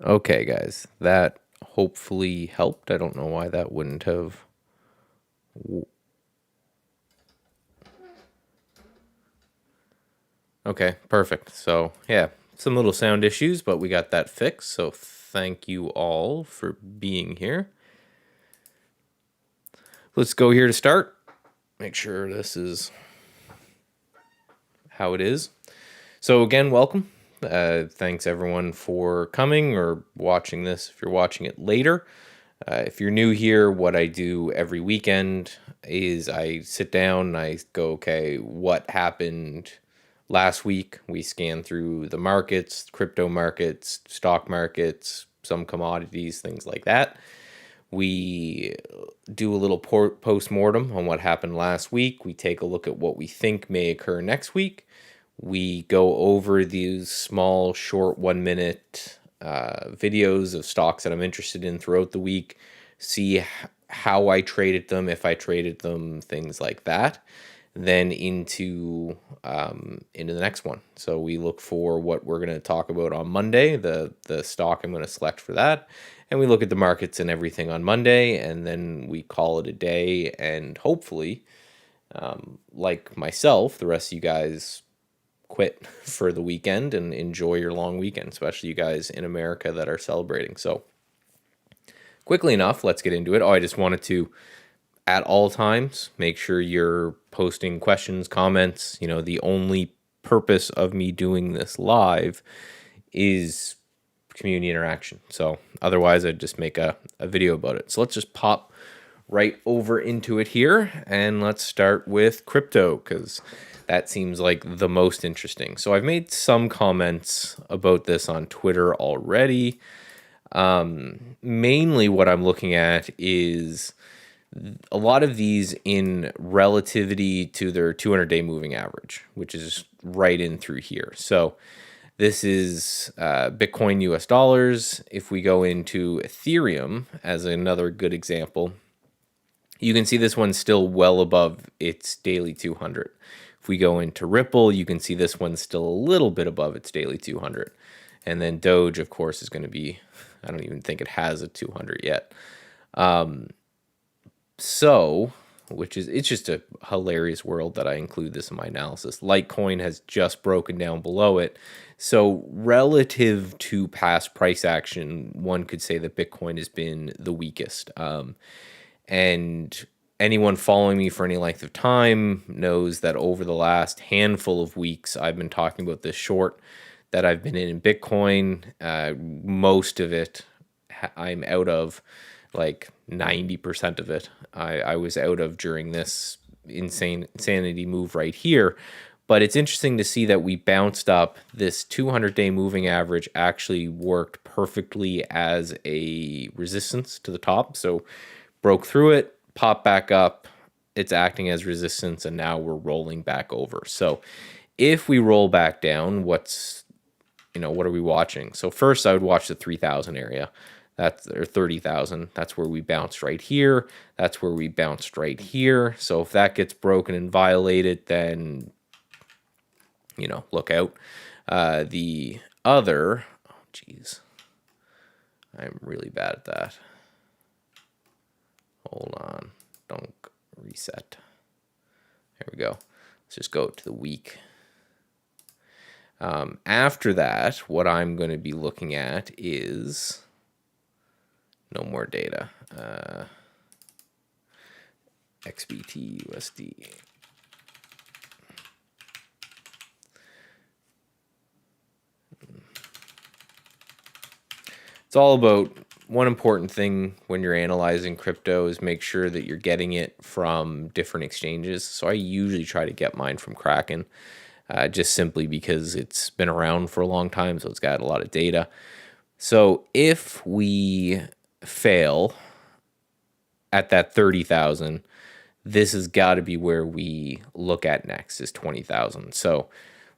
Okay, guys, that hopefully helped. I don't know why that wouldn't have. Okay, perfect. So, yeah, some little sound issues, but we got that fixed. So, thank you all for being here. Let's go here to start. Make sure this is how it is. So, again, welcome. Thanks everyone for coming or watching this if you're watching it later. If you're new here, what I do every weekend is I sit down and I go, okay, what happened last week? We scan through the markets, crypto markets, stock markets, some commodities, things like that. We do a little post-mortem on what happened last week. We take a look at what we think may occur next week. We go over these small, short 1-minute videos of stocks that I'm interested in throughout the week, see how I traded them, if I traded them, things like that. Then into the next one. So we look for what we're going to talk about on Monday, the stock I'm going to select for that, and we look at the markets and everything on Monday, and then we call it a day. And hopefully, like myself, the rest of you guys quit for the weekend and enjoy your long weekend, especially you guys in America that are celebrating. So quickly enough, let's get into it. I just wanted to, at all times, make sure you're posting questions, comments. The only purpose of me doing this live is community interaction. So otherwise, I'd just make a video about it. So let's just pop right over into it here, and let's start with crypto, because that seems like the most interesting. So I've made some comments about this on Twitter already. Mainly what I'm looking at is a lot of these in relativity to their 200-day moving average, which is right in through here. So this is Bitcoin US dollars. If we go into Ethereum as another good example, you can see this one's still well above its daily 200. If we go into Ripple, you can see this one's still a little bit above its daily 200. And then Doge, of course, is going to be, I don't even think it has a 200 yet. It's just a hilarious world that I include this in my analysis. Litecoin has just broken down below it. So relative to past price action, one could say that Bitcoin has been the weakest. And anyone following me for any length of time knows that over the last handful of weeks, I've been talking about this short that I've been in Bitcoin. Most of it I'm out of, like 90% of it. I was out of during this insanity move right here. But it's interesting to see that we bounced up. This 200-day moving average actually worked perfectly as a resistance to the top. So broke through it, popped back up, it's acting as resistance, and now we're rolling back over. So if we roll back down, what are we watching? So first I would watch the 3,000 area. That's, or 30,000. That's where we bounced right here. That's where we bounced right here. So if that gets broken and violated, then, look out. The other, oh geez, I'm really bad at that. Hold on, don't reset. There we go. Let's just go to the week. After that, what I'm going to be looking at is no more data. XBT USD. It's all about, one important thing when you're analyzing crypto is make sure that you're getting it from different exchanges. So I usually try to get mine from Kraken, just simply because it's been around for a long time, so it's got a lot of data. So if we fail at that 30,000, this has got to be where we look at next, is 20,000. So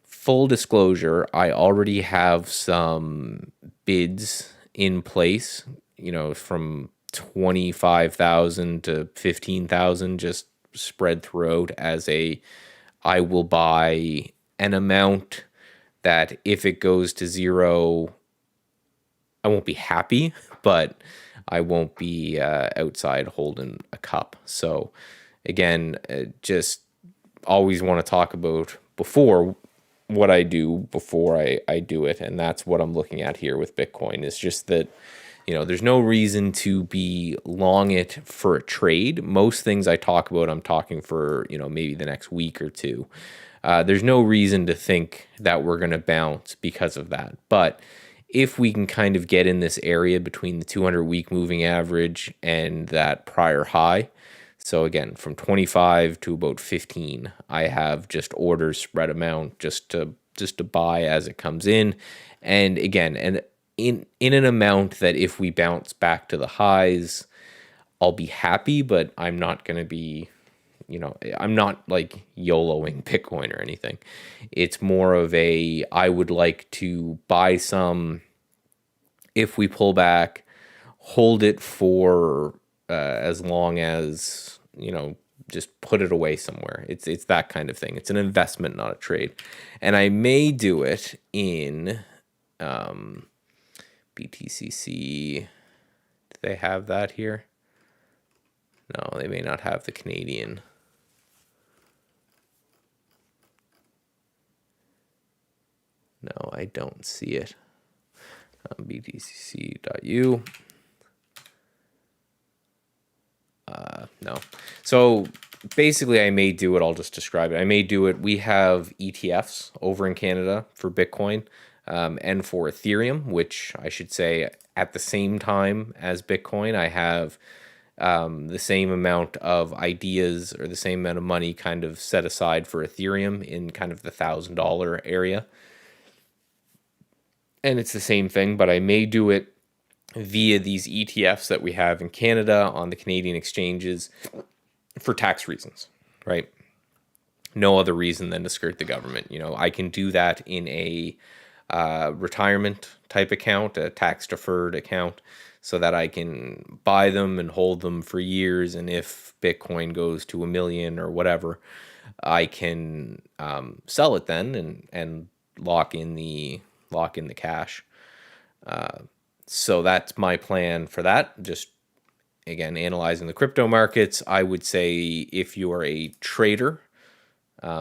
full disclosure, I already have some bids in place, from 25,000 to 15,000, just spread throughout as I will buy an amount that if it goes to zero, I won't be happy, but I won't be outside holding a cup. So again, just always want to talk about before what I do before I do it. And that's what I'm looking at here with Bitcoin, is just that, there's no reason to be long it for a trade. Most things I talk about, I'm talking for, maybe the next week or two. There's no reason to think that we're going to bounce because of that. But if we can kind of get in this area between the 200-week moving average and that prior high, so again, from 25 to about 15, I have just orders spread amount just to buy as it comes in. And again, and in an amount that if we bounce back to the highs, I'll be happy, but I'm not going to be, I'm not like YOLOing Bitcoin or anything. It's more of I would like to buy some if we pull back, hold it for as long as, just put it away somewhere. It's that kind of thing. It's an investment, not a trade. And I may do it in BTCC. Do they have that here? No, they may not have the Canadian. No, I don't see it. BTCC.U. No. So basically, I may do it. I'll just describe it. I may do it. We have ETFs over in Canada for Bitcoin and for Ethereum, which I should say at the same time as Bitcoin, I have the same amount of ideas or the same amount of money kind of set aside for Ethereum in kind of the $1,000 area. And it's the same thing, but I may do it via these ETFs that we have in Canada on the Canadian exchanges for tax reasons, right? No other reason than to skirt the government. I can do that in a retirement type account, a tax deferred account, so that I can buy them and hold them for years. And if Bitcoin goes to 1 million or whatever, I can sell it then and lock in the cash. So that's my plan for that. Just again, analyzing the crypto markets, I would say if you are a trader,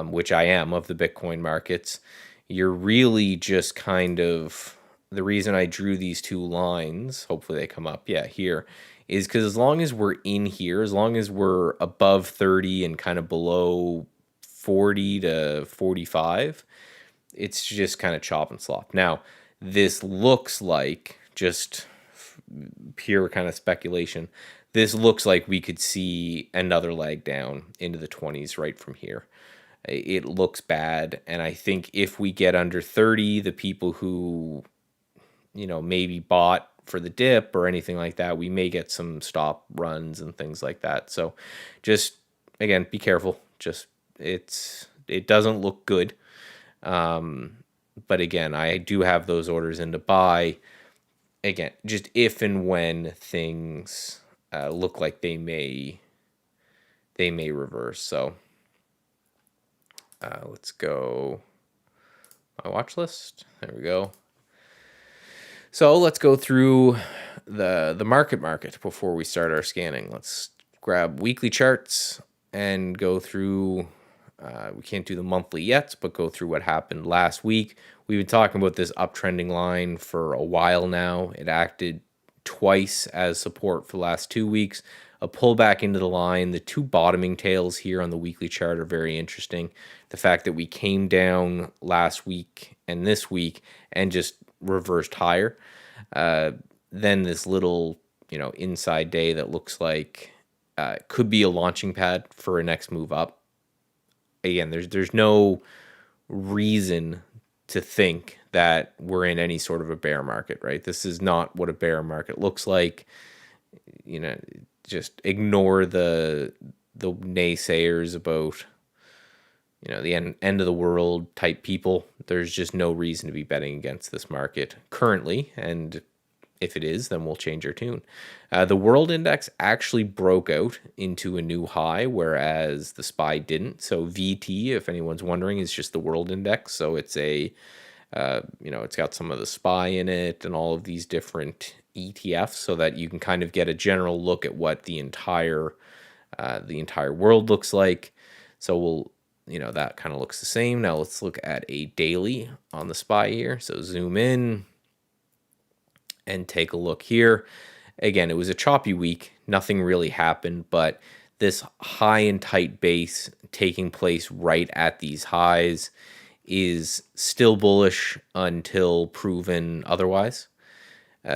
which I am of the Bitcoin markets, you're really just kind of, the reason I drew these two lines, hopefully they come up, here, is because as long as we're in here, as long as we're above 30 and kind of below 40 to 45, it's just kind of chop and slop. Now, this looks like, just pure kind of speculation, this looks like we could see another leg down into the 20s right from here. It looks bad, and I think if we get under 30, the people who, maybe bought for the dip or anything like that, we may get some stop runs and things like that. So just, again, be careful. Just, it doesn't look good. But again, I do have those orders in to buy. Again, just if and when things look like they may reverse. So let's go my watch list. There we go. So let's go through the market before we start our scanning. Let's grab weekly charts and go through. We can't do the monthly yet, but go through what happened last week. We've been talking about this uptrending line for a while now. It acted twice as support for the last 2 weeks. A pullback into the line. The two bottoming tails here on the weekly chart are very interesting. The fact that we came down last week and this week and just reversed higher. Then this little, inside day that looks like could be a launching pad for a next move up. Again, there's no reason to think that we're in any sort of a bear market, right? This is not what a bear market looks like. Just ignore the naysayers about, the end of the world type people. There's just no reason to be betting against this market currently, and if it is, then we'll change our tune. The world index actually broke out into a new high, whereas the SPY didn't. So VT, if anyone's wondering, is just the world index. So it's a It's got some of the SPY in it and all of these different ETFs, so that you can kind of get a general look at what the entire world looks like. So that kind of looks the same. Now let's look at a daily on the SPY here. So zoom in and take a look here. Again, it was a choppy week. Nothing really happened, but this high and tight base taking place right at these highs is still bullish until proven otherwise.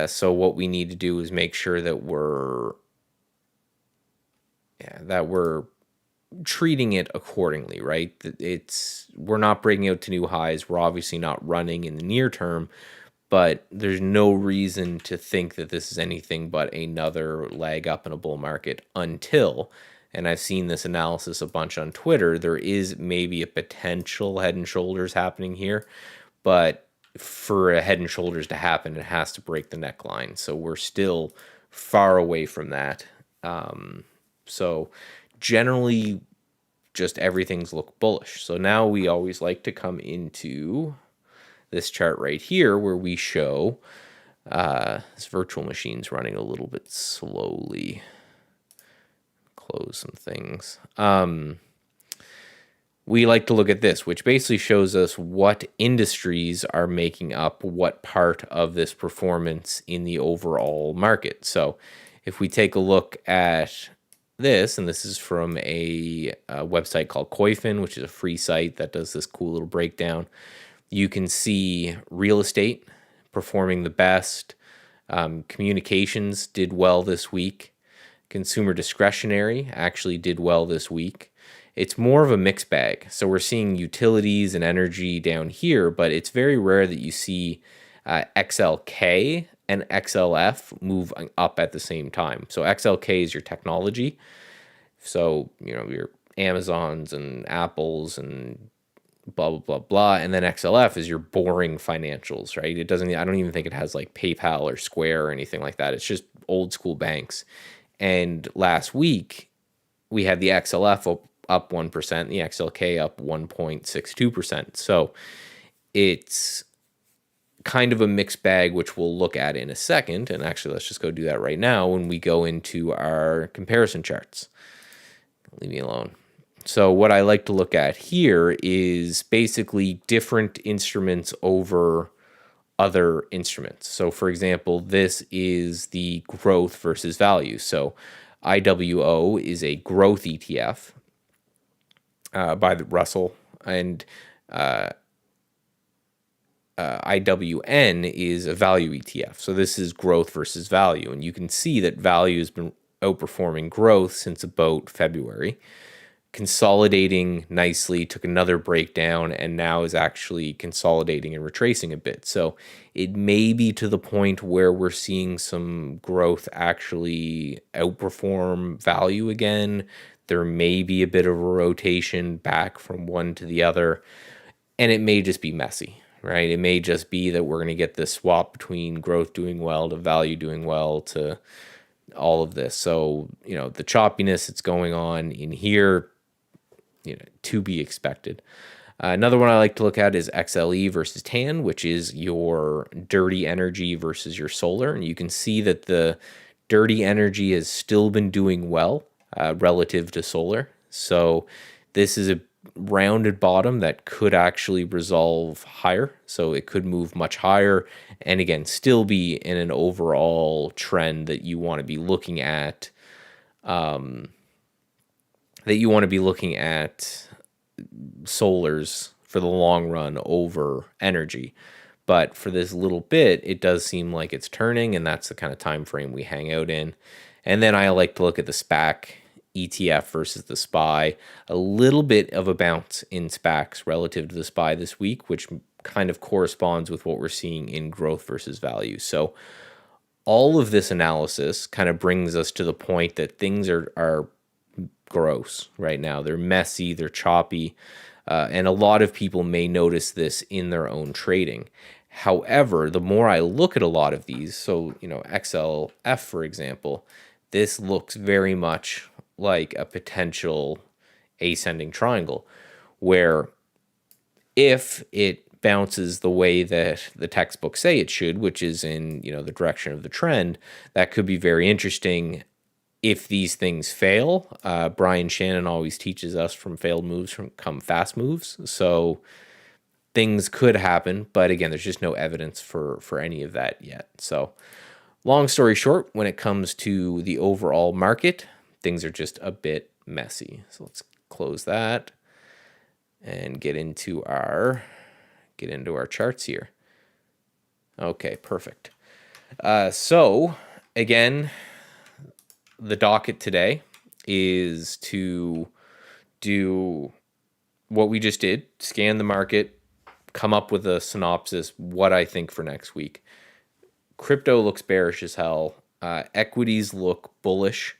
So what we need to do is make sure that we're treating it accordingly, right? We're not breaking out to new highs. We're obviously not running in the near term, but there's no reason to think that this is anything but another leg up in a bull market until, and I've seen this analysis a bunch on Twitter, there is maybe a potential head and shoulders happening here, but for a head and shoulders to happen, it has to break the neckline. So we're still far away from that. So generally, just everything's look bullish. So now we always like to come into this chart right here where we show this virtual machine's running a little bit slowly. Close some things. We like to look at this, which basically shows us what industries are making up what part of this performance in the overall market. So if we take a look at this, and this is from a website called Koifin, which is a free site that does this cool little breakdown. You can see real estate performing the best. Communications did well this week. Consumer discretionary actually did well this week. It's more of a mixed bag. So we're seeing utilities and energy down here, but it's very rare that you see XLK and XLF move up at the same time. So XLK is your technology. So, your Amazons and Apples and blah, blah, blah, blah. And then XLF is your boring financials, right? I don't even think it has like PayPal or Square or anything like that. It's just old school banks. And last week we had the XLF up 1%, the XLK up 1.62%. So it's kind of a mixed bag, which we'll look at in a second. And actually, let's just go do that right now when we go into our comparison charts. Leave me alone. So what I like to look at here is basically different instruments over other instruments. So for example, this is the growth versus value. So IWO is a growth ETF by the Russell, and IWN is a value ETF. So this is growth versus value. And you can see that value has been outperforming growth since about February, consolidating nicely, took another breakdown, and now is actually consolidating and retracing a bit. So it may be to the point where we're seeing some growth actually outperform value again. There may be a bit of a rotation back from one to the other, and it may just be messy, right? It may just be that we're going to get this swap between growth doing well to value doing well to all of this. So, the choppiness that's going on in here, to be expected. Another one I like to look at is XLE versus TAN, which is your dirty energy versus your solar. And you can see that the dirty energy has still been doing well relative to solar. So this is a rounded bottom that could actually resolve higher. So it could move much higher. And again, still be in an overall trend that you want to be looking at. Solars for the long run over energy. But for this little bit, it does seem like it's turning, and that's the kind of time frame we hang out in. And then I like to look at the SPAC ETF versus the SPY. A little bit of a bounce in SPACs relative to the SPY this week, which kind of corresponds with what we're seeing in growth versus value. So all of this analysis kind of brings us to the point that things are gross right now. They're messy, they're choppy, and a lot of people may notice this in their own trading. However, the more I look at a lot of these, so XLF, for example, this looks very much like a potential ascending triangle, where if it bounces the way that the textbooks say it should, which is in, you know, the direction of the trend, that could be very interesting. If these things fail, Brian Shannon always teaches us from failed moves come fast moves. So things could happen, but again, there's just no evidence for any of that yet. So long story short, when it comes to the overall market, things are just a bit messy. So let's close that and get into our charts here. Okay, perfect. So again, the docket today is to do what we just did, scan the market, come up with a synopsis, what I think for next week. Crypto looks bearish as hell. Equities look bullish.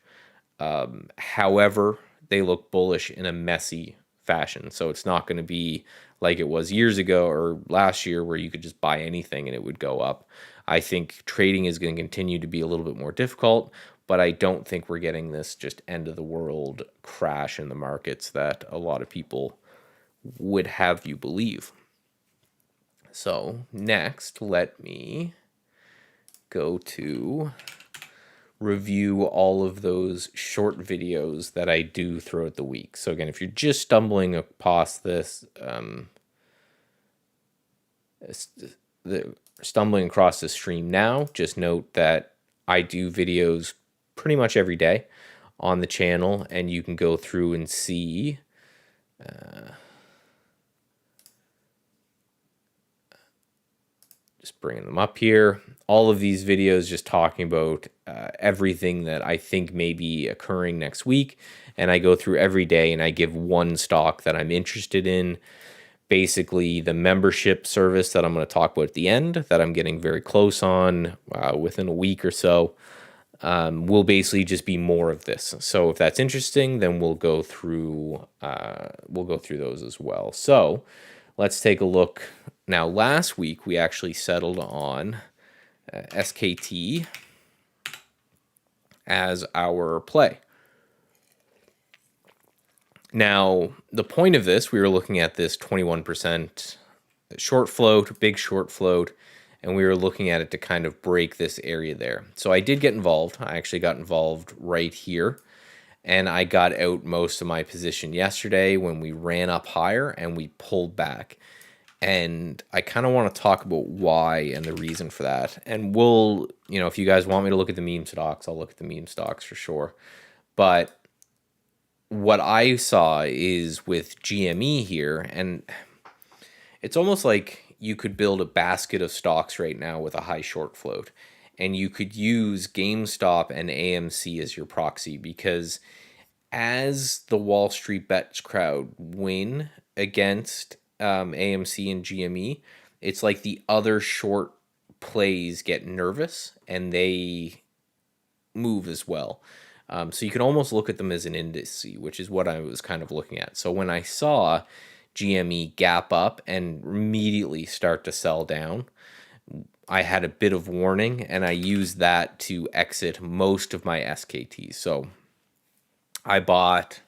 However, they look bullish in a messy fashion. So it's not going to be like it was years ago or last year where you could just buy anything and it would go up. I think trading is going to continue to be a little bit more difficult, but I don't think we're getting this just end of the world crash in the markets that a lot of people would have you believe. So next, let me go to review all of those short videos that I do throughout the week. So again, if you're just stumbling across this, stream now, just note that I do videos pretty much every day on the channel, and you can go through and see just bringing them up here. All of these videos just talking about everything that I think may be occurring next week. And I go through every day and I give one stock that I'm interested in. Basically, the membership service that I'm going to talk about at the end, that I'm getting very close on within a week or so, will basically just be more of this. So if that's interesting, then we'll go through those as well. So let's take a look. Now, last week, we actually settled on SKT as our play. Now, the point of this, we were looking at this 21% short float, big short float, and we were looking at it to kind of break this area there. So I did get involved. I actually got involved right here. And I got out most of my position yesterday when we ran up higher and we pulled back. And I kind of want to talk about why and the reason for that. And we'll, you know, if you guys want me to look at the meme stocks, I'll look at the meme stocks for sure. But what I saw is with GME here, and it's almost like you could build a basket of stocks right now with a high short float. And you could use GameStop and AMC as your proxy, because as the Wall Street Bets crowd win against AMC and GME, it's like the other short plays get nervous and they move as well. So you can almost look at them as an index, which is what I was kind of looking at. So when I saw GME gap up and immediately start to sell down, I had a bit of warning and I used that to exit most of my SKTs. So I bought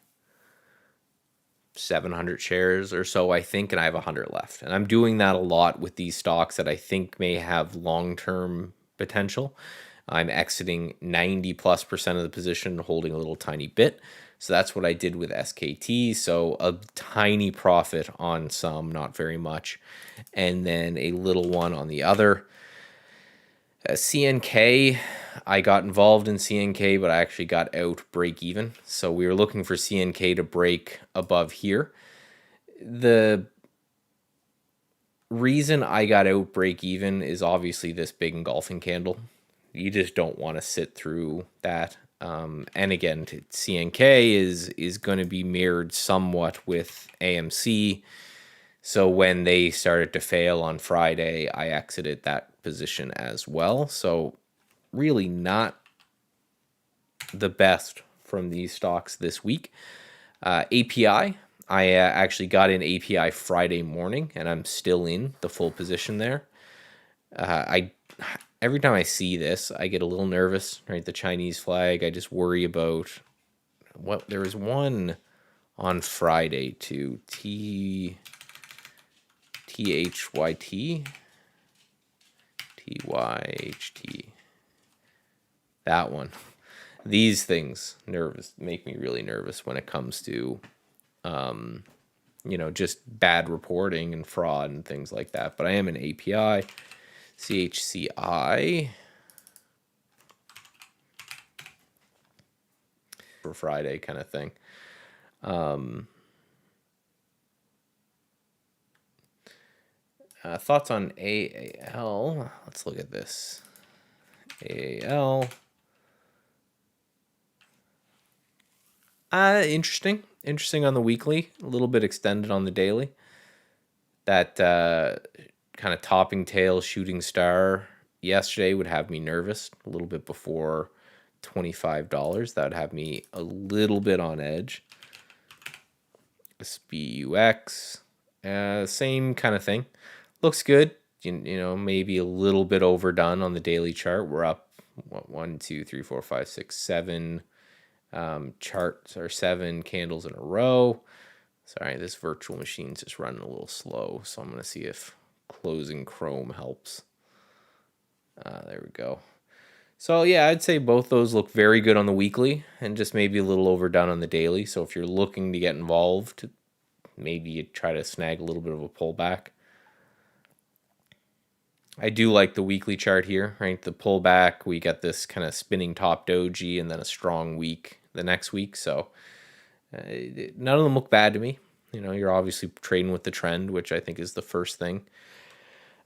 700 shares or so, I think, and I have 100 left. And I'm doing that a lot with these stocks that I think may have long-term potential. I'm exiting 90+% of the position, holding a little tiny bit. So that's what I did with SKT. So a tiny profit on some, not very much, and then a little one on the other. CNK, I got involved in CNK, but I actually got out break even. So we were looking for CNK to break above here. The reason I got out break even is obviously this big engulfing candle. You just don't want to sit through that. And again, CNK is going to be mirrored somewhat with AMC. So when they started to fail on Friday, I exited that position as well. So really not the best from these stocks this week. API, I actually got in API Friday morning, and I'm still in the full position there. Every time I see this, I get a little nervous, right? The Chinese flag. I just worry about what there was one on Friday too. THYT. TYHT. That one. These things make me really nervous when it comes to, just bad reporting and fraud and things like that. But I am an API, CHCI. For Friday kind of thing. Thoughts on AAL? Let's look at this. AAL. Interesting. Interesting on the weekly. A little bit extended on the daily. That kind of topping tail shooting star yesterday would have me nervous. A little bit before $25. That would have me a little bit on edge. SBUX. Same kind of thing. Looks good. Maybe a little bit overdone on the daily chart. We're up 1, 2, 3, 4, 5, 6, 7 charts or 7 candles in a row. Sorry, this virtual machine's just running a little slow, so I'm going to see if closing Chrome helps. There we go. So yeah, I'd say both those look very good on the weekly and just maybe a little overdone on the daily. So if you're looking to get involved, maybe you try to snag a little bit of a pullback. I do like the weekly chart here, right? The pullback, we got this kind of spinning top doji and then a strong week the next week. So none of them look bad to me. You're obviously trading with the trend, which I think is the first thing.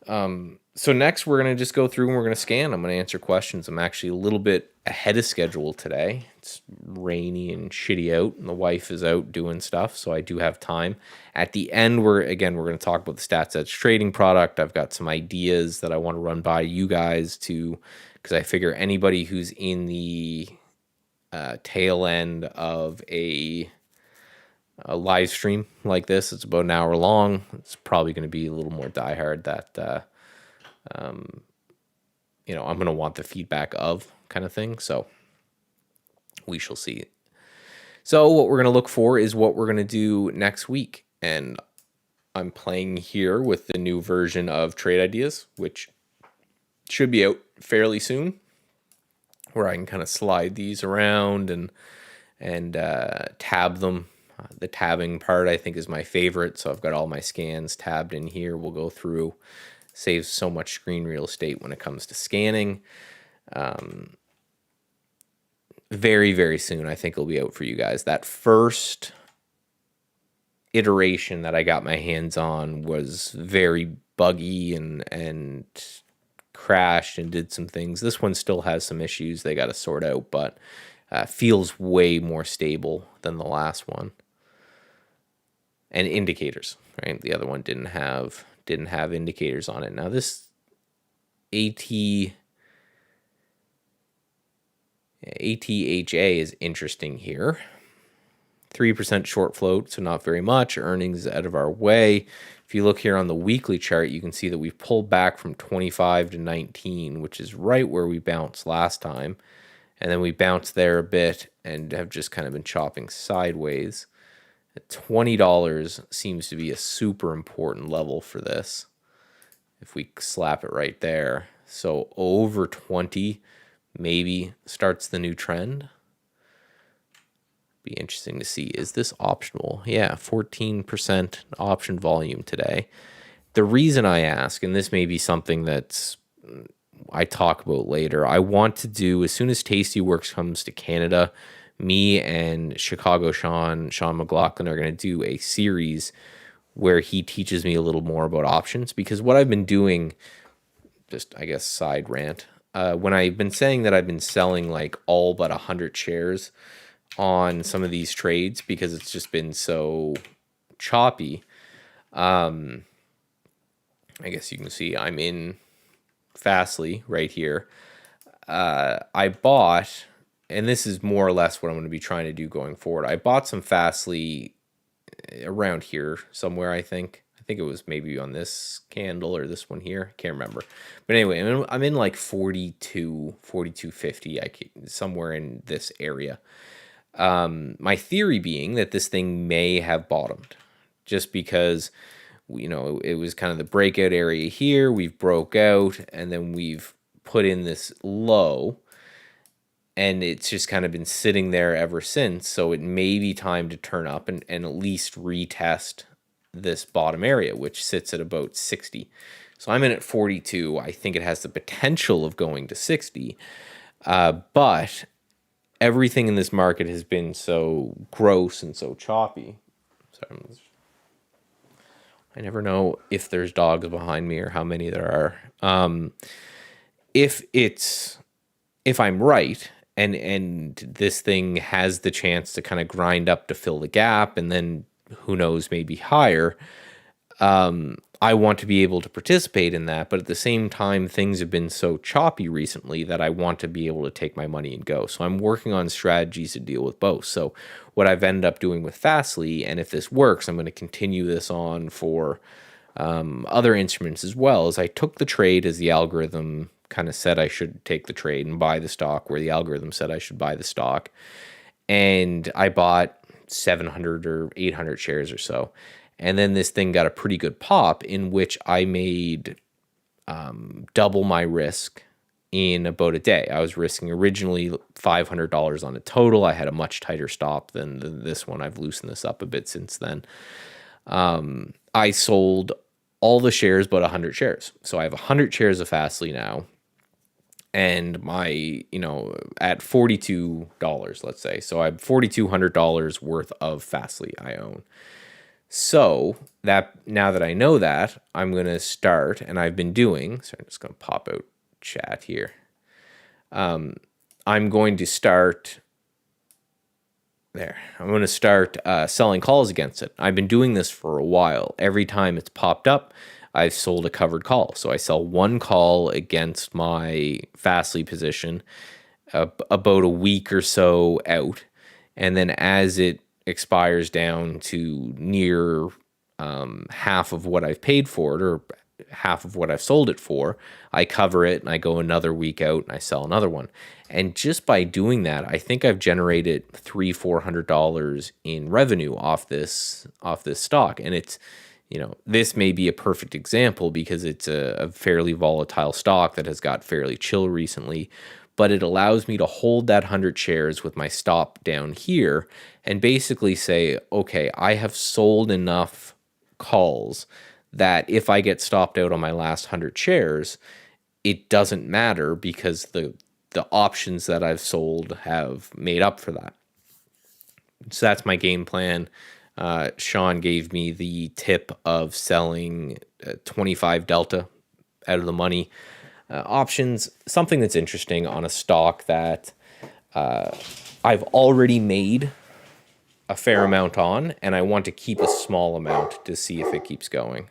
So next we're going to just go through and we're going to scan. I'm going to answer questions. I'm actually a little bit ahead of schedule today. It's rainy and shitty out and the wife is out doing stuff. So I do have time. At the end, we're going to talk about the Stats Edge trading product. I've got some ideas that I want to run by you guys because I figure anybody who's in the tail end of a live stream like this, it's about an hour long. It's probably going to be a little more diehard that, I'm going to want the feedback of kind of thing. So we shall see. So what we're going to look for is what we're going to do next week. And I'm playing here with the new version of Trade Ideas, which should be out fairly soon, where I can kind of slide these around and tab them. The tabbing part I think is my favorite. So I've got all my scans tabbed in here. We'll go through. Saves so much screen real estate when it comes to scanning. Very, very soon, I think it'll be out for you guys. That first iteration that I got my hands on was very buggy and crashed and did some things. This one still has some issues they got to sort out, but feels way more stable than the last one. And indicators, right? The other one didn't have indicators on it. Now this ATHA is interesting here. 3% short float, so not very much. Earnings out of our way. If you look here on the weekly chart, you can see that we've pulled back from 25 to 19, which is right where we bounced last time. And then we bounced there a bit and have just kind of been chopping sideways. $20 seems to be a super important level for this. If we slap it right there. So over 20 maybe starts the new trend. Be interesting to see. Is this optional? Yeah, 14% option volume today. The reason I ask, and this may be something that's I talk about later, I want to do, as soon as Tastyworks comes to Canada, me and Chicago Sean McLaughlin are going to do a series where he teaches me a little more about options, because what I've been doing, just I guess side rant, when I've been saying that I've been selling like all but 100 shares on some of these trades because it's just been so choppy. I guess you can see I'm in Fastly right here. I bought, and this is more or less what I'm going to be trying to do going forward. I bought some Fastly around here somewhere, I think. I think it was maybe on this candle or this one here. Can't remember. But anyway, I'm in like 42.50, somewhere in this area. My theory being that this thing may have bottomed, just because it was kind of the breakout area here. We've broke out, and then we've put in this low, and it's just kind of been sitting there ever since. So it may be time to turn up and at least retest this bottom area, which sits at about 60. So I'm in at 42. I think it has the potential of going to 60, but everything in this market has been so gross and so choppy. Sorry, I never know if there's dogs behind me or how many there are. If I'm right, and this thing has the chance to kind of grind up to fill the gap, and then who knows, maybe higher, I want to be able to participate in that. But at the same time, things have been so choppy recently that I want to be able to take my money and go. So I'm working on strategies to deal with both. So what I've ended up doing with Fastly, and if this works, I'm going to continue this on for other instruments as well, is I took the trade as the algorithm kind of said I should take the trade and buy the stock, where the algorithm said I should buy the stock. And I bought 700 or 800 shares or so. And then this thing got a pretty good pop, in which I made double my risk in about a day. I was risking originally $500 on a total. I had a much tighter stop than this one. I've loosened this up a bit since then. I sold all the shares but 100 shares. So I have 100 shares of Fastly now. And my, at $42, let's say. So I have $4,200 worth of Fastly I own. So that now that I know that, I'm going to start, and I've been doing, so I'm just going to pop out chat here. I'm going to start there. I'm going to start selling calls against it. I've been doing this for a while. Every time it's popped up, I've sold a covered call. So I sell one call against my Fastly position about a week or so out. And then as it expires down to near half of what I've paid for it, or half of what I've sold it for, I cover it and I go another week out and I sell another one. And just by doing that, I think I've generated $300-400 in revenue off this stock. And it's, this may be a perfect example because it's a fairly volatile stock that has got fairly chill recently, but it allows me to hold that 100 shares with my stop down here and basically say, okay, I have sold enough calls that if I get stopped out on my last 100 shares, it doesn't matter because the options that I've sold have made up for that. So that's my game plan. Sean gave me the tip of selling 25 Delta out of the money options, something that's interesting on a stock that I've already made a fair amount on, and I want to keep a small amount to see if it keeps going.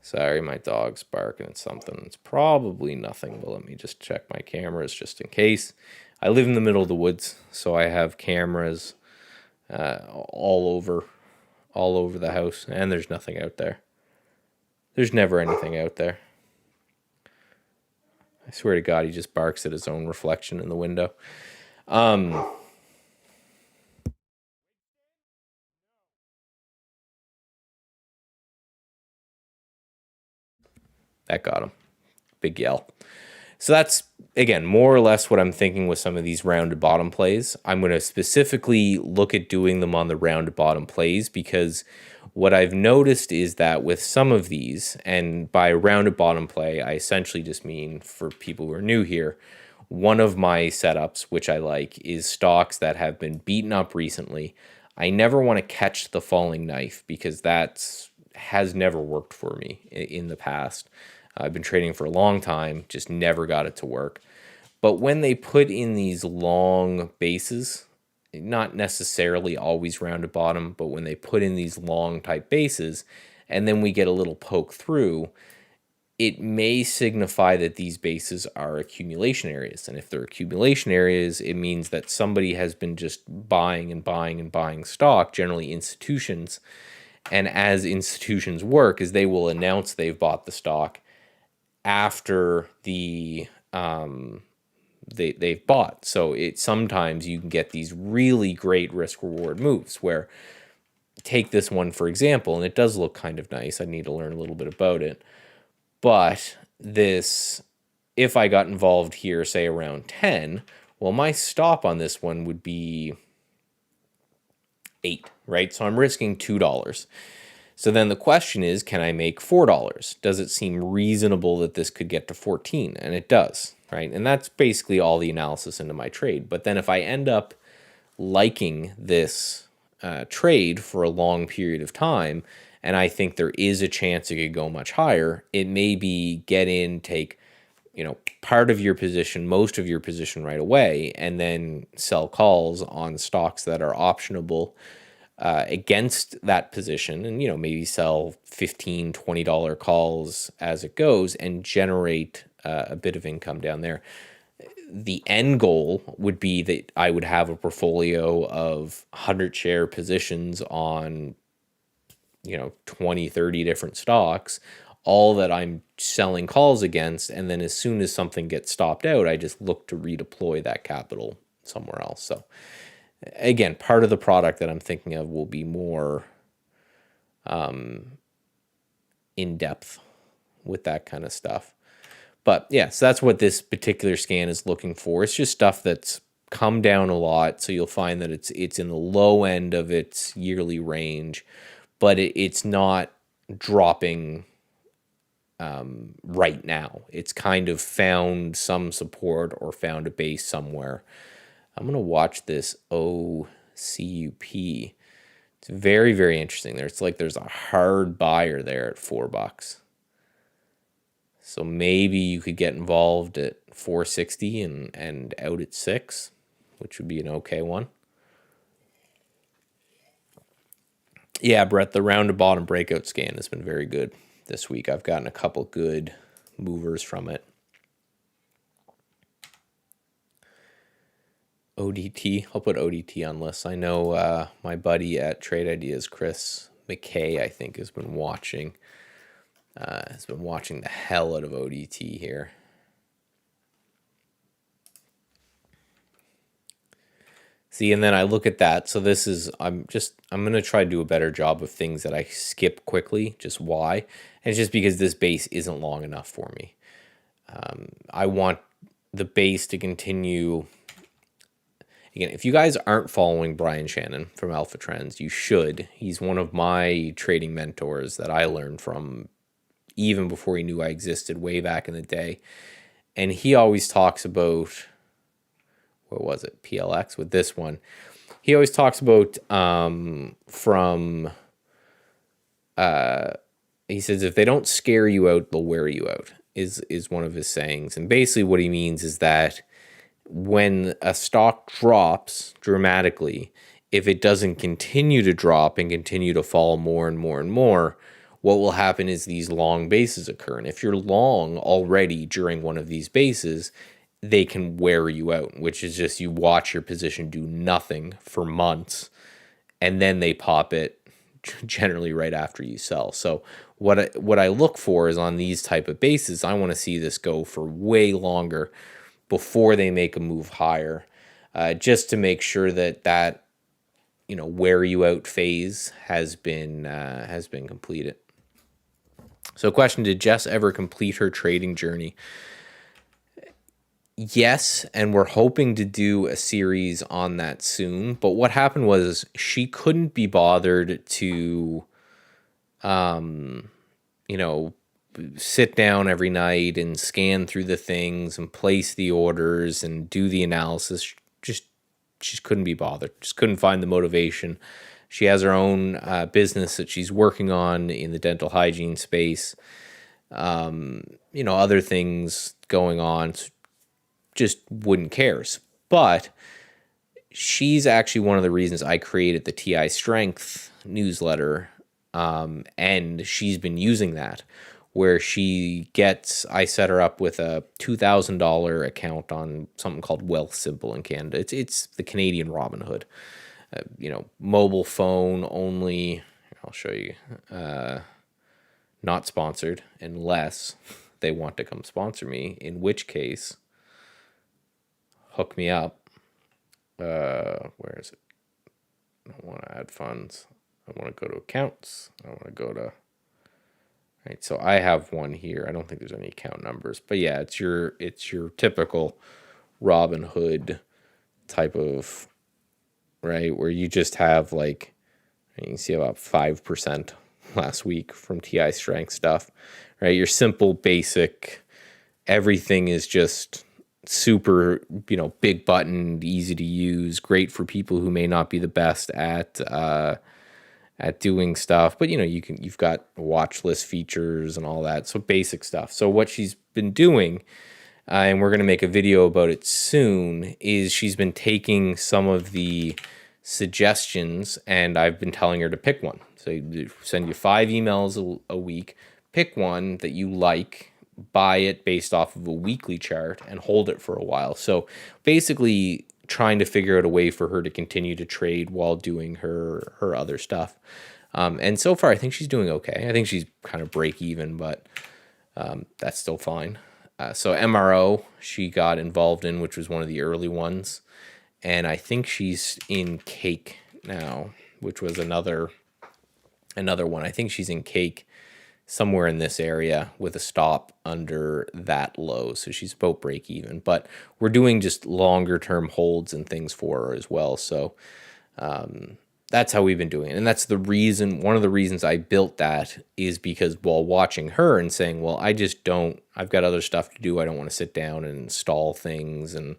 Sorry, my dog's barking at something. It's probably nothing, but let me just check my cameras just in case. I live in the middle of the woods, so I have cameras all over the house, and there's nothing out there. There's never anything out there. I swear to God, he just barks at his own reflection in the window. That got him. Big yell. So that's, again, more or less what I'm thinking with some of these rounded bottom plays. I'm going to specifically look at doing them on the rounded bottom plays because what I've noticed is that with some of these, and by rounded bottom play, I essentially just mean, for people who are new here, one of my setups, which I like, is stocks that have been beaten up recently. I never want to catch the falling knife because that has never worked for me in the past. I've been trading for a long time, just never got it to work. But when they put in these long bases, not necessarily always rounded bottom, but when they put in these long type bases, and then we get a little poke through, it may signify that these bases are accumulation areas. And if they're accumulation areas, it means that somebody has been just buying and buying and buying stock, generally institutions. And as institutions work, is they will announce they've bought the stock, after they've bought. So sometimes you can get these really great risk reward moves where, take this one for example, and it does look kind of nice. I need to learn a little bit about it. But if I got involved here, say around 10, well, my stop on this one would be 8, right? So I'm risking $2. So then the question is, can I make $4? Does it seem reasonable that this could get to 14? And it does, right? And that's basically all the analysis into my trade. But then if I end up liking this trade for a long period of time, and I think there is a chance it could go much higher, it may be get in, take part of your position, most of your position right away, and then sell calls on stocks that are optionable against that position, and maybe sell $15, $20 calls as it goes and generate a bit of income down there. The end goal would be that I would have a portfolio of 100 share positions on 20, 30 different stocks, all that I'm selling calls against, and then as soon as something gets stopped out, I just look to redeploy that capital somewhere else. So again, part of the product that I'm thinking of will be more in depth with that kind of stuff. But yeah, so that's what this particular scan is looking for. It's just stuff that's come down a lot, so you'll find that it's in the low end of its yearly range, but it's not dropping right now. It's kind of found some support or found a base somewhere. I'm going to watch this OCUP. It's very, very interesting there. It's like there's a hard buyer there at $4. So maybe you could get involved at 460 and out at 6, which would be an okay one. Yeah, Brett, the round to bottom breakout scan has been very good this week. I've gotten a couple good movers from it. ODT, I'll put ODT on lists. I know my buddy at Trade Ideas, Chris McKay, I think, has been watching the hell out of ODT here. See, and then I look at that. So this is, I'm going to try to do a better job of things that I skip quickly. Just why? And it's just because this base isn't long enough for me. I want the base to continue. Again, if you guys aren't following Brian Shannon from Alpha Trends, you should. He's one of my trading mentors that I learned from even before he knew I existed way back in the day. And he always talks about, what was it, PLX with this one. He always talks about he says, if they don't scare you out, they'll wear you out, is one of his sayings. And basically what he means is that when a stock drops dramatically, if it doesn't continue to drop and continue to fall more and more and more, what will happen is these long bases occur. And if you're long already during one of these bases, they can wear you out, which is just you watch your position do nothing for months, and then they pop it generally right after you sell. So what I look for is on these type of bases, I want to see this go for way longer before they make a move higher, just to make sure that wear you out phase has been completed. So question, did Jess ever complete her trading journey? Yes, and we're hoping to do a series on that soon. But what happened was she couldn't be bothered to, sit down every night and scan through the things and place the orders and do the analysis. She couldn't be bothered. Just couldn't find the motivation. She has her own business that she's working on in the dental hygiene space. Other things going on. Just wouldn't care. But she's actually one of the reasons I created the TI Strength newsletter, and she's been using that, where I set her up with a $2,000 account on something called Wealth Simple in Canada. It's the Canadian Robinhood, mobile phone only. I'll show you, not sponsored unless they want to come sponsor me, in which case, hook me up. Where is it? I want to add funds. I want to go to accounts. I want to go to, right. So I have one here. I don't think there's any account numbers, but yeah, it's your typical Robinhood type of, right, where you just have like, you can see about 5% last week from TI Strength stuff, right? Your simple, basic, everything is just super, big button, easy to use, great for people who may not be the best at doing stuff, but you've got watch list features and all that, so basic stuff. So what she's been doing, and we're going to make a video about it soon, is she's been taking some of the suggestions, and I've been telling her to pick one. So you send you 5 emails a week, pick one that you like, buy it based off of a weekly chart, and hold it for a while. So basically trying to figure out a way for her to continue to trade while doing her other stuff. And so far, I think she's doing okay. I think she's kind of break even, but that's still fine. So MRO, she got involved in, which was one of the early ones. And I think she's in Cake now, which was another one. I think she's in Cake somewhere in this area with a stop under that low. So she's about break even. But we're doing just longer term holds and things for her as well. So that's how we've been doing it. And that's the reason, one of the reasons I built that is because while watching her and saying, well, I've got other stuff to do. I don't want to sit down and install things and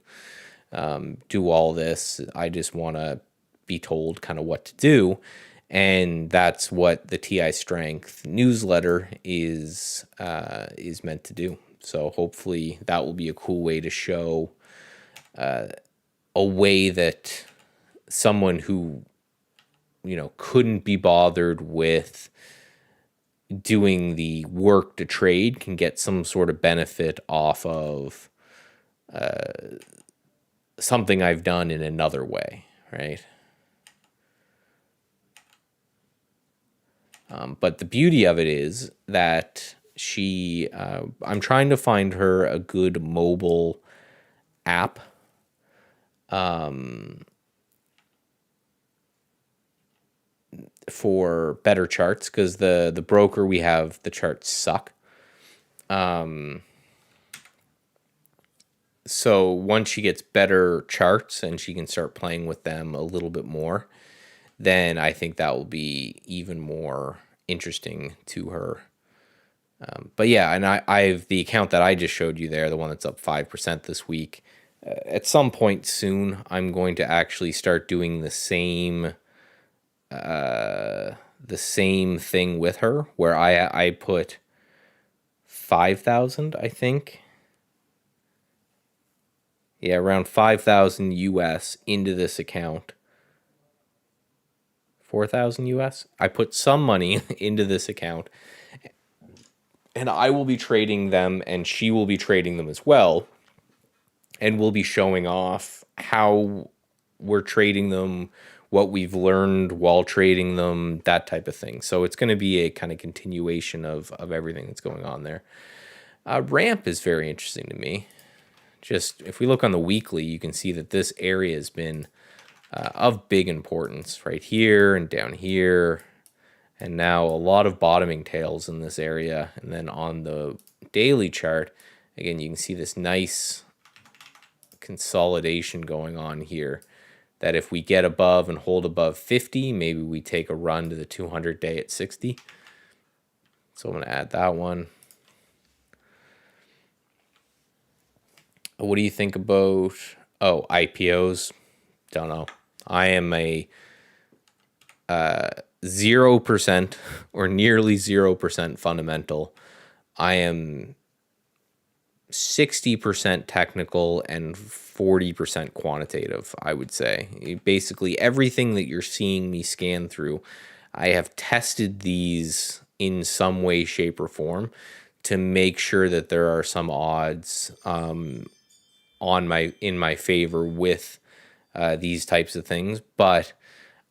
do all this. I just want to be told kind of what to do. And that's what the TI Strength newsletter is meant to do. So hopefully that will be a cool way to show a way that someone who, couldn't be bothered with doing the work to trade can get some sort of benefit off of something I've done in another way, right? But the beauty of it is that I'm trying to find her a good mobile app. For better charts, because the broker we have, the charts suck. So once she gets better charts and she can start playing with them a little bit more, then I think that will be even more interesting to her. But yeah, and I've the account that I just showed you there, the one that's up 5% this week. At some point soon, I'm going to actually start doing the same thing with her, where I put 5,000, I think. Yeah, around 5,000 US into this account. 4,000 US. I put some money into this account, and I will be trading them, and she will be trading them as well, and we'll be showing off how we're trading them, what we've learned while trading them, that type of thing. So it's going to be a kind of continuation of everything that's going on there. Ramp is very interesting to me. Just if we look on the weekly, you can see that this area has been of big importance right here and down here. And now a lot of bottoming tails in this area. And then on the daily chart, again, you can see this nice consolidation going on here, that if we get above and hold above 50, maybe we take a run to the 200 day at 60. So I'm going to add that one. What do you think about, IPOs? Don't know. I am a 0% or nearly 0% fundamental. I am 60% technical and 40% quantitative, I would say. Basically, everything that you're seeing me scan through, I have tested these in some way, shape, or form to make sure that there are some odds in my favor with these types of things. But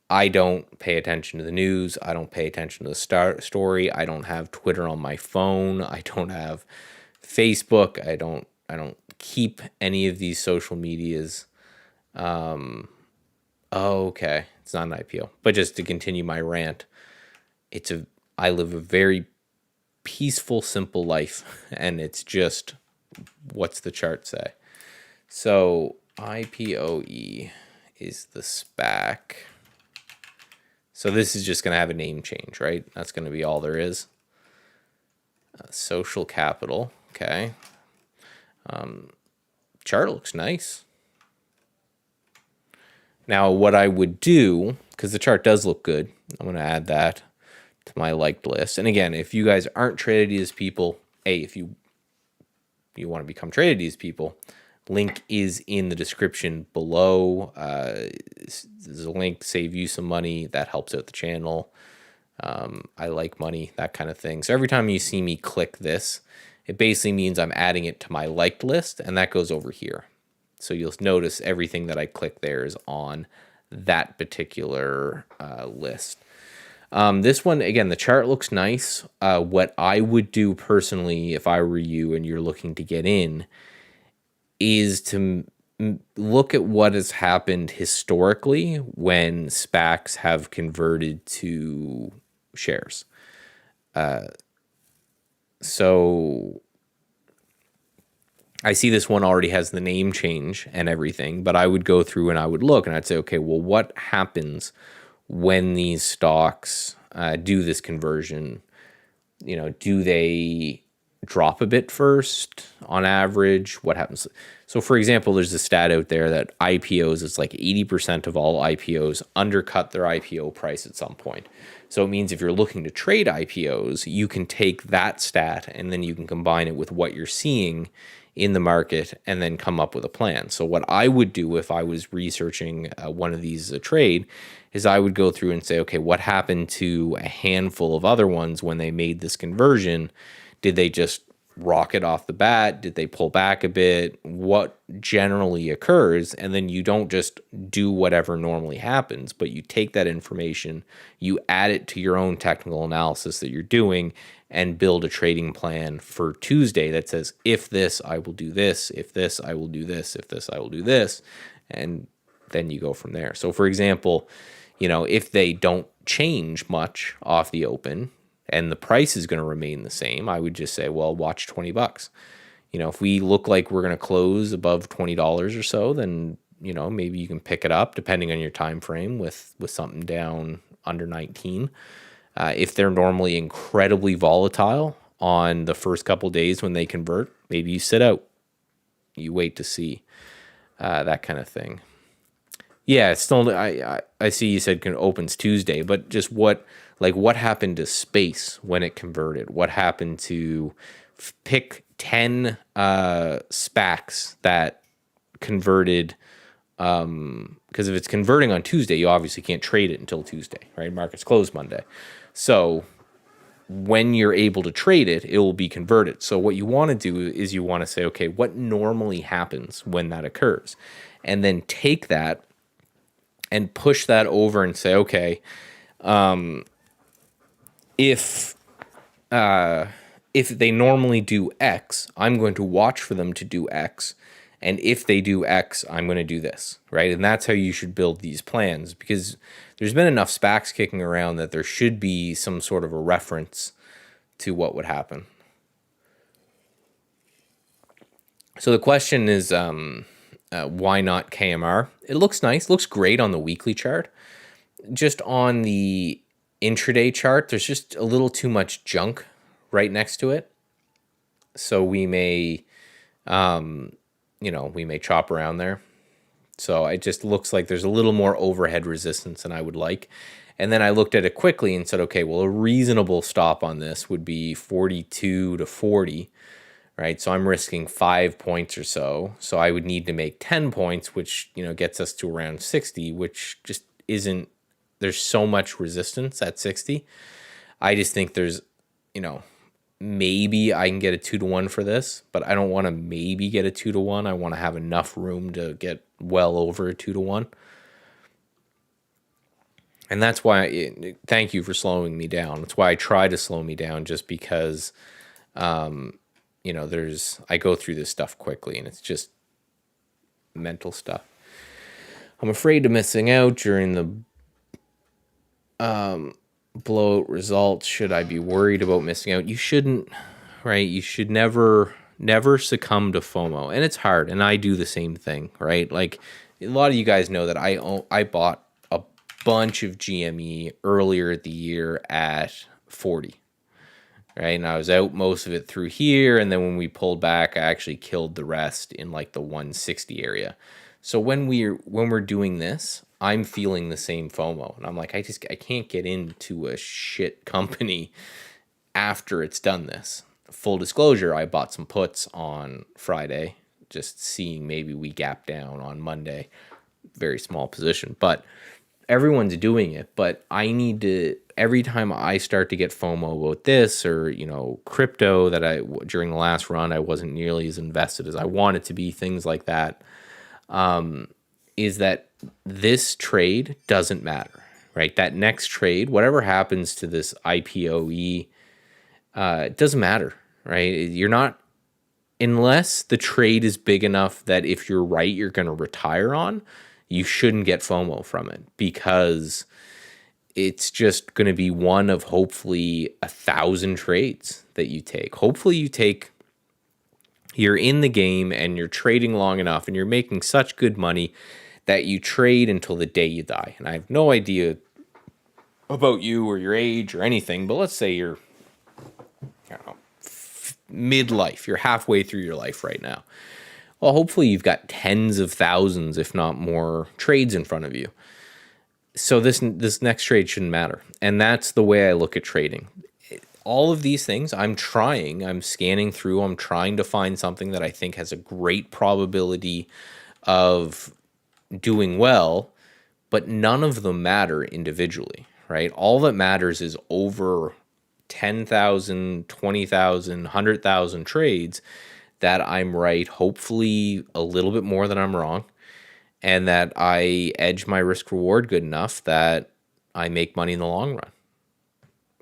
I don't pay attention to the news. I don't pay attention to the story. I don't have Twitter on my phone. I don't have Facebook. I don't keep any of these social medias. Oh, okay. It's not an IPO. But just to continue my rant, I live a very peaceful, simple life, and it's just what's the chart say? So IPOE is the SPAC. So this is just going to have a name change, right? That's going to be all there is. Social capital. Okay. Chart looks nice. Now, what I would do, because the chart does look good, I'm going to add that to my liked list. And again, if you guys aren't traded as people, if you want to become traded as people, link is in the description below. There's a link, save you some money. That helps out the channel. I like money, that kind of thing. So every time you see me click this, it basically means I'm adding it to my liked list, and that goes over here. So you'll notice everything that I click there is on that particular list. This one, again, the chart looks nice. What I would do personally, if I were you and you're looking to get in, is to look at what has happened historically when SPACs have converted to shares. So I see this one already has the name change and everything, but I would go through and I would look and I'd say, okay, well, what happens when these stocks do this conversion? Do they drop a bit first on average? What happens? So for example, there's a stat out there that IPOs, it's like 80% of all IPOs undercut their IPO price at some point. So it means if you're looking to trade IPOs, you can take that stat and then you can combine it with what you're seeing in the market and then come up with a plan. So what I would do if I was researching one of these as a trade is I would go through and say, okay, what happened to a handful of other ones when they made this conversion? Did they just rocket off the bat? Did they pull back a bit? What generally occurs? And then you don't just do whatever normally happens, but you take that information, you add it to your own technical analysis that you're doing, and build a trading plan for Tuesday that says, if this, I will do this. If this, I will do this. If this, I will do this. And then you go from there. So for example, if they don't change much off the open and the price is going to remain the same, I would just say, well, watch $20. If we look like we're going to close above $20 or so, then, maybe you can pick it up depending on your time frame with something down under 19. If they're normally incredibly volatile on the first couple days when they convert, maybe you sit out. You wait to see that kind of thing. Yeah, it's still. I see you said opens Tuesday, but just what happened to space when it converted? What happened to pick 10 SPACs that converted? Because if it's converting on Tuesday, you obviously can't trade it until Tuesday, right? Markets close Monday. So when you're able to trade it, it will be converted. So what you want to do is you want to say, okay, what normally happens when that occurs? And then take that and push that over and say, okay, if they normally do X, I'm going to watch for them to do X. And if they do X, I'm going to do this, right? And that's how you should build these plans, because there's been enough SPACs kicking around that there should be some sort of a reference to what would happen. So the question is, why not KMR? It looks nice, looks great on the weekly chart. Just on the intraday chart, there's just a little too much junk right next to it. So we may, we may chop around there. So it just looks like there's a little more overhead resistance than I would like. And then I looked at it quickly and said, okay, well, a reasonable stop on this would be 42 to 40, right? So I'm risking 5 points or so. So I would need to make 10 points, which, gets us to around 60, which just isn't, there's so much resistance at 60. I just think there's, maybe I can get a 2-to-1 for this, but I don't want to maybe get a 2-to-1. I want to have enough room to get well over a 2-to-1. And that's why, thank you for slowing me down. That's why I try to slow me down, just because, I go through this stuff quickly, and it's just mental stuff. I'm afraid of missing out during the blowout results. Should I be worried about missing out? You shouldn't, right? You should never succumb to FOMO. And it's hard, and I do the same thing, right? Like, a lot of you guys know that I bought a bunch of GME earlier the year at 40. Right, and I was out most of it through here, and then when we pulled back, I actually killed the rest in like the 160 area. So when we're doing this, I'm feeling the same FOMO, and I'm like, I can't get into a shit company after it's done this. Full disclosure, I bought some puts on Friday, just seeing maybe we gap down on Monday. Very small position, but everyone's doing it. But I need to, every time I start to get FOMO about this, or crypto, that during the last run I wasn't nearly as invested as I wanted to be, things like that, is that this trade doesn't matter, right? That next trade, whatever happens to this IPOE, it doesn't matter, right? You're not, unless the trade is big enough that if you're right, you're going to retire on, you shouldn't get FOMO from it, because it's just going to be one of hopefully 1,000 trades that you take. Hopefully you're in the game and you're trading long enough and you're making such good money that you trade until the day you die. And I have no idea about you or your age or anything, but let's say you're, I don't know, midlife. You're halfway through your life right now. Well, hopefully you've got tens of thousands, if not more, trades in front of you. So this next trade shouldn't matter. And that's the way I look at trading. All of these things, I'm scanning through, I'm trying to find something that I think has a great probability of doing well, but none of them matter individually, right? All that matters is over 10,000, 20,000, 100,000 trades that I'm right, hopefully a little bit more than I'm wrong, and that I edge my risk reward good enough that I make money in the long run.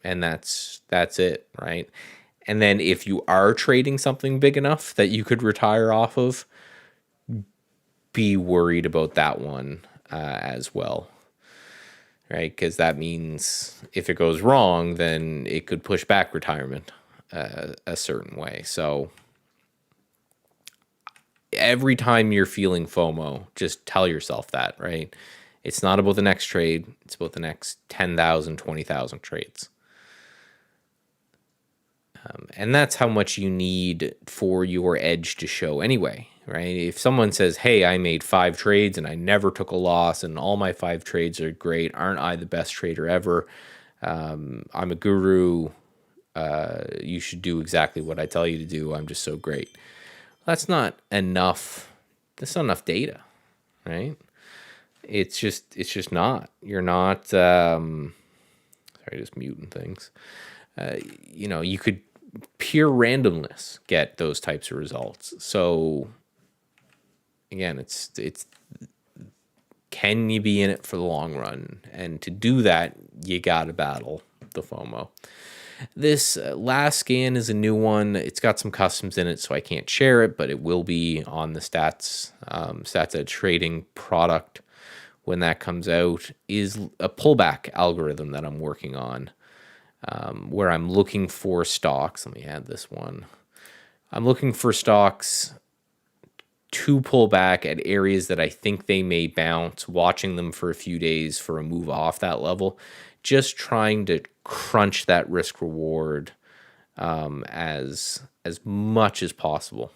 And that's it, right? And then if you are trading something big enough that you could retire off of, be worried about that one as well, right? Because that means if it goes wrong, then it could push back retirement a certain way. So every time you're feeling FOMO, just tell yourself that, right? It's not about the next trade. It's about the next 10,000, 20,000 trades. And that's how much you need for your edge to show anyway, right? If someone says, hey, I made 5 trades and I never took a loss and all my 5 trades are great, aren't I the best trader ever? I'm a guru. You should do exactly what I tell you to do. I'm just so great. That's not enough. That's not enough data, right? It's just not. You're not. Sorry, just muting things. You could pure randomness get those types of results. So again, it's can you be in it for the long run? And to do that, you got to battle the FOMO. This last scan is a new one. It's got some customs in it, so I can't share it, but it will be on the Stats Edge trading product when that comes out. Is a pullback algorithm that I'm working on, where I'm looking for stocks. Let me add this one. I'm looking for stocks to pull back at areas that I think they may bounce, watching them for a few days for a move off that level, just trying to crunch that risk reward as much as possible.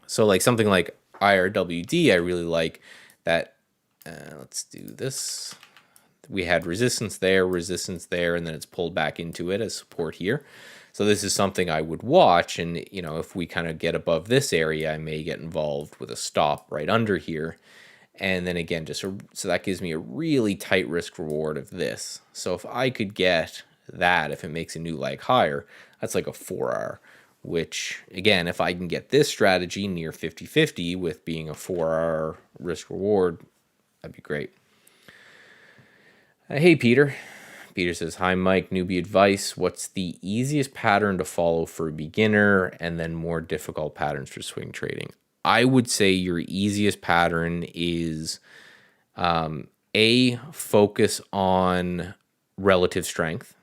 So like something like IRWD, I really like that. Let's do this. We had resistance there, and then it's pulled back into it as support here. So this is something I would watch, and if we kind of get above this area, I may get involved with a stop right under here. And then again, so that gives me a really tight risk reward of this. So if I could get that, if it makes a new leg higher, that's like a 4R, which again, if I can get this strategy near 50-50 with being a 4R risk reward, that'd be great. Hey, Peter. Peter says, hi, Mike, newbie advice. What's the easiest pattern to follow for a beginner and then more difficult patterns for swing trading? I would say your easiest pattern is focus on relative strength,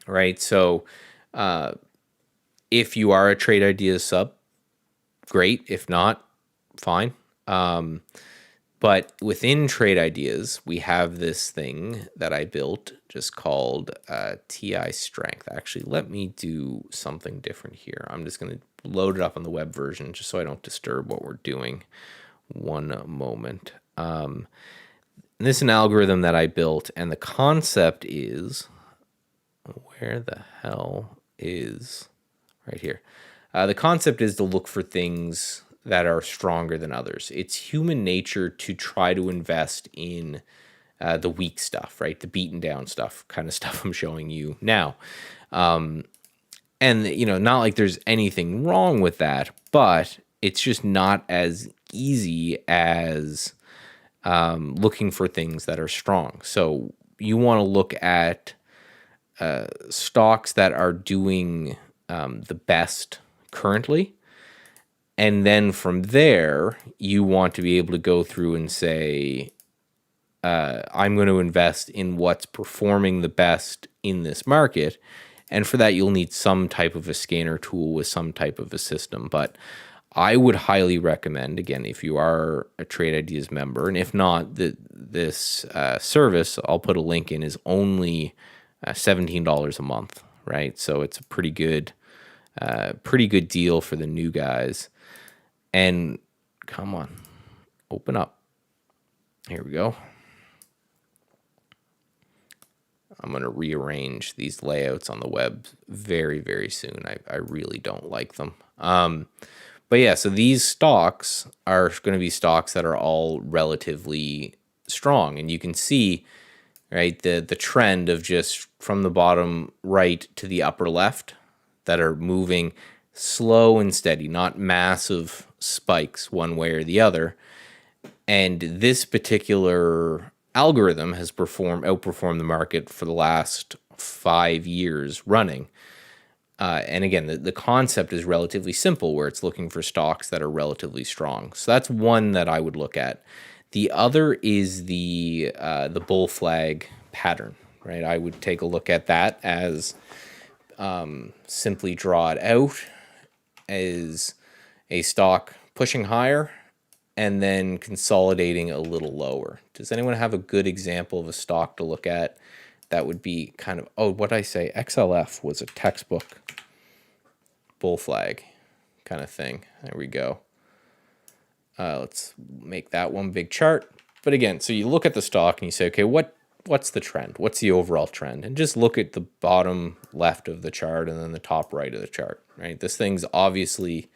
right? So if you are a Trade Ideas sub, great. If not, fine. But within Trade Ideas, we have this thing that I built just called TI Strength. Actually, let me do something different here. I'm just going to load it up on the web version just so I don't disturb what we're doing. One moment. This is an algorithm that I built, and the concept is, where the hell is, right here. The concept is to look for things that are stronger than others. It's human nature to try to invest in the weak stuff, right? The beaten down stuff, kind of stuff I'm showing you now. And, not like there's anything wrong with that, but it's just not as easy as looking for things that are strong. So you want to look at stocks that are doing the best currently. And then from there, you want to be able to go through and say, I'm going to invest in what's performing the best in this market. And for that, you'll need some type of a scanner tool with some type of a system. But I would highly recommend, again, if you are a Trade Ideas member, and if not, this service, I'll put a link in, is only $17 a month, right? So it's a pretty good deal for the new guys. And come on, open up. Here we go. I'm going to rearrange these layouts on the web very, very soon. I really don't like them. But yeah, so these stocks are going to be stocks that are all relatively strong. And you can see, right, the trend of just from the bottom right to the upper left that are moving slow and steady, not massive spikes one way or the other. And this particular algorithm has outperformed the market for the last 5 years running. And again, the concept is relatively simple, where it's looking for stocks that are relatively strong. So that's one that I would look at. The other is the bull flag pattern, right? I would take a look at that as simply draw it out as a stock pushing higher and then consolidating a little lower. Does anyone have a good example of a stock to look at that would be kind of, what did I say? XLF was a textbook bull flag kind of thing. There we go. Let's make that one big chart. But again, so you look at the stock and you say, okay, what's the trend? What's the overall trend? And just look at the bottom left of the chart and then the top right of the chart, right? This thing's obviously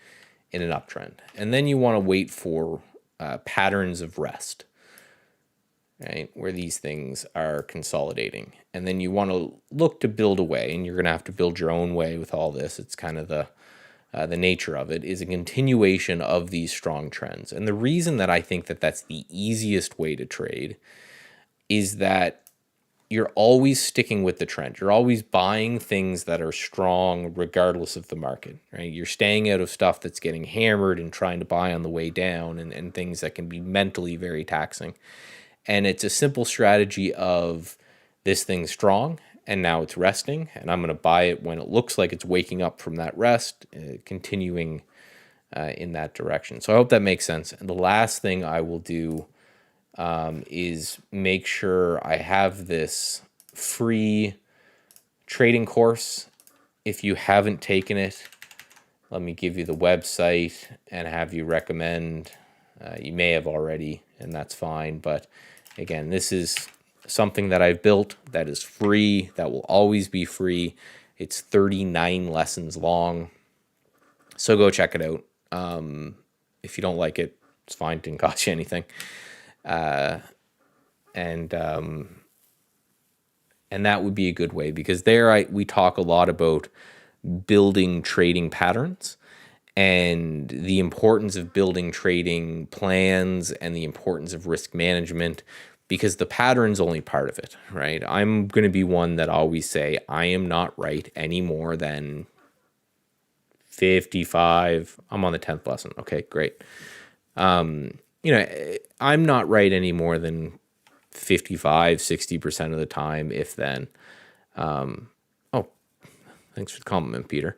in an uptrend. And then you want to wait for patterns of rest, right, where these things are consolidating. And then you want to look to build a way, and you're going to have to build your own way with all this. It's kind of the nature of it, is a continuation of these strong trends. And the reason that I think that that's the easiest way to trade is that you're always sticking with the trend. You're always buying things that are strong regardless of the market, right? You're staying out of stuff that's getting hammered and trying to buy on the way down, and things that can be mentally very taxing. And it's a simple strategy of this thing's strong and now it's resting, and I'm going to buy it when it looks like it's waking up from that rest, continuing in that direction. So I hope that makes sense. And the last thing I will do is make sure I have this free trading course. If you haven't taken it, let me give you the website and have you recommend. You may have already, and that's fine. But again, this is something that I've built that is free, that will always be free. It's 39 lessons long. So go check it out. If you don't like it, it's fine. It didn't cost you anything. And that would be a good way, because there we talk a lot about building trading patterns and the importance of building trading plans and the importance of risk management. because the pattern's only part of it, right? I'm going to be one that always say I am not right any more than 55. I'm on the 10th lesson. Okay, great. I'm not right any more than 55, 60% of the time, if then. Oh, thanks for the compliment, Peter.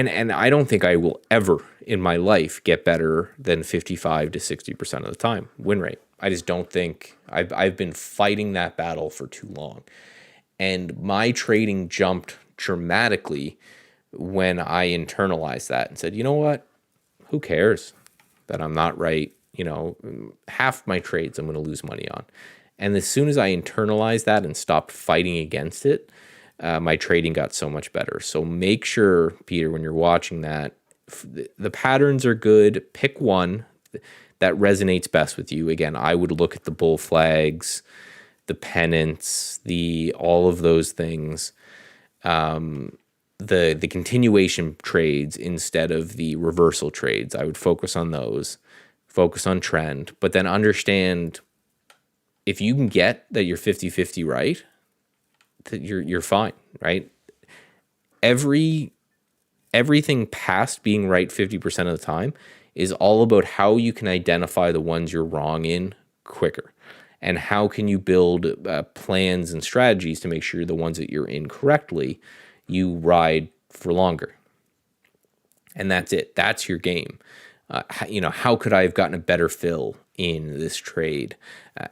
And I don't think I will ever in my life get better than 55 to 60% of the time win rate. I just don't think I've been fighting that battle for too long. And my trading jumped dramatically when I internalized that and said, you know what? Who cares that I'm not right? Half my trades I'm going to lose money on. And as soon as I internalized that and stopped fighting against it, my trading got so much better. So make sure, Peter, when you're watching that, the patterns are good. Pick one that resonates best with you. Again, I would look at the bull flags, the pennants, all of those things. The continuation trades instead of the reversal trades. I would focus on those, focus on trend, but then understand if you can get that you're 50-50 right, that you're fine, right? Everything past being right 50% of the time is all about how you can identify the ones you're wrong in quicker. And how can you build plans and strategies to make sure the ones that you're in correctly, you ride for longer. And that's it. That's your game. How could I have gotten a better fill in this trade?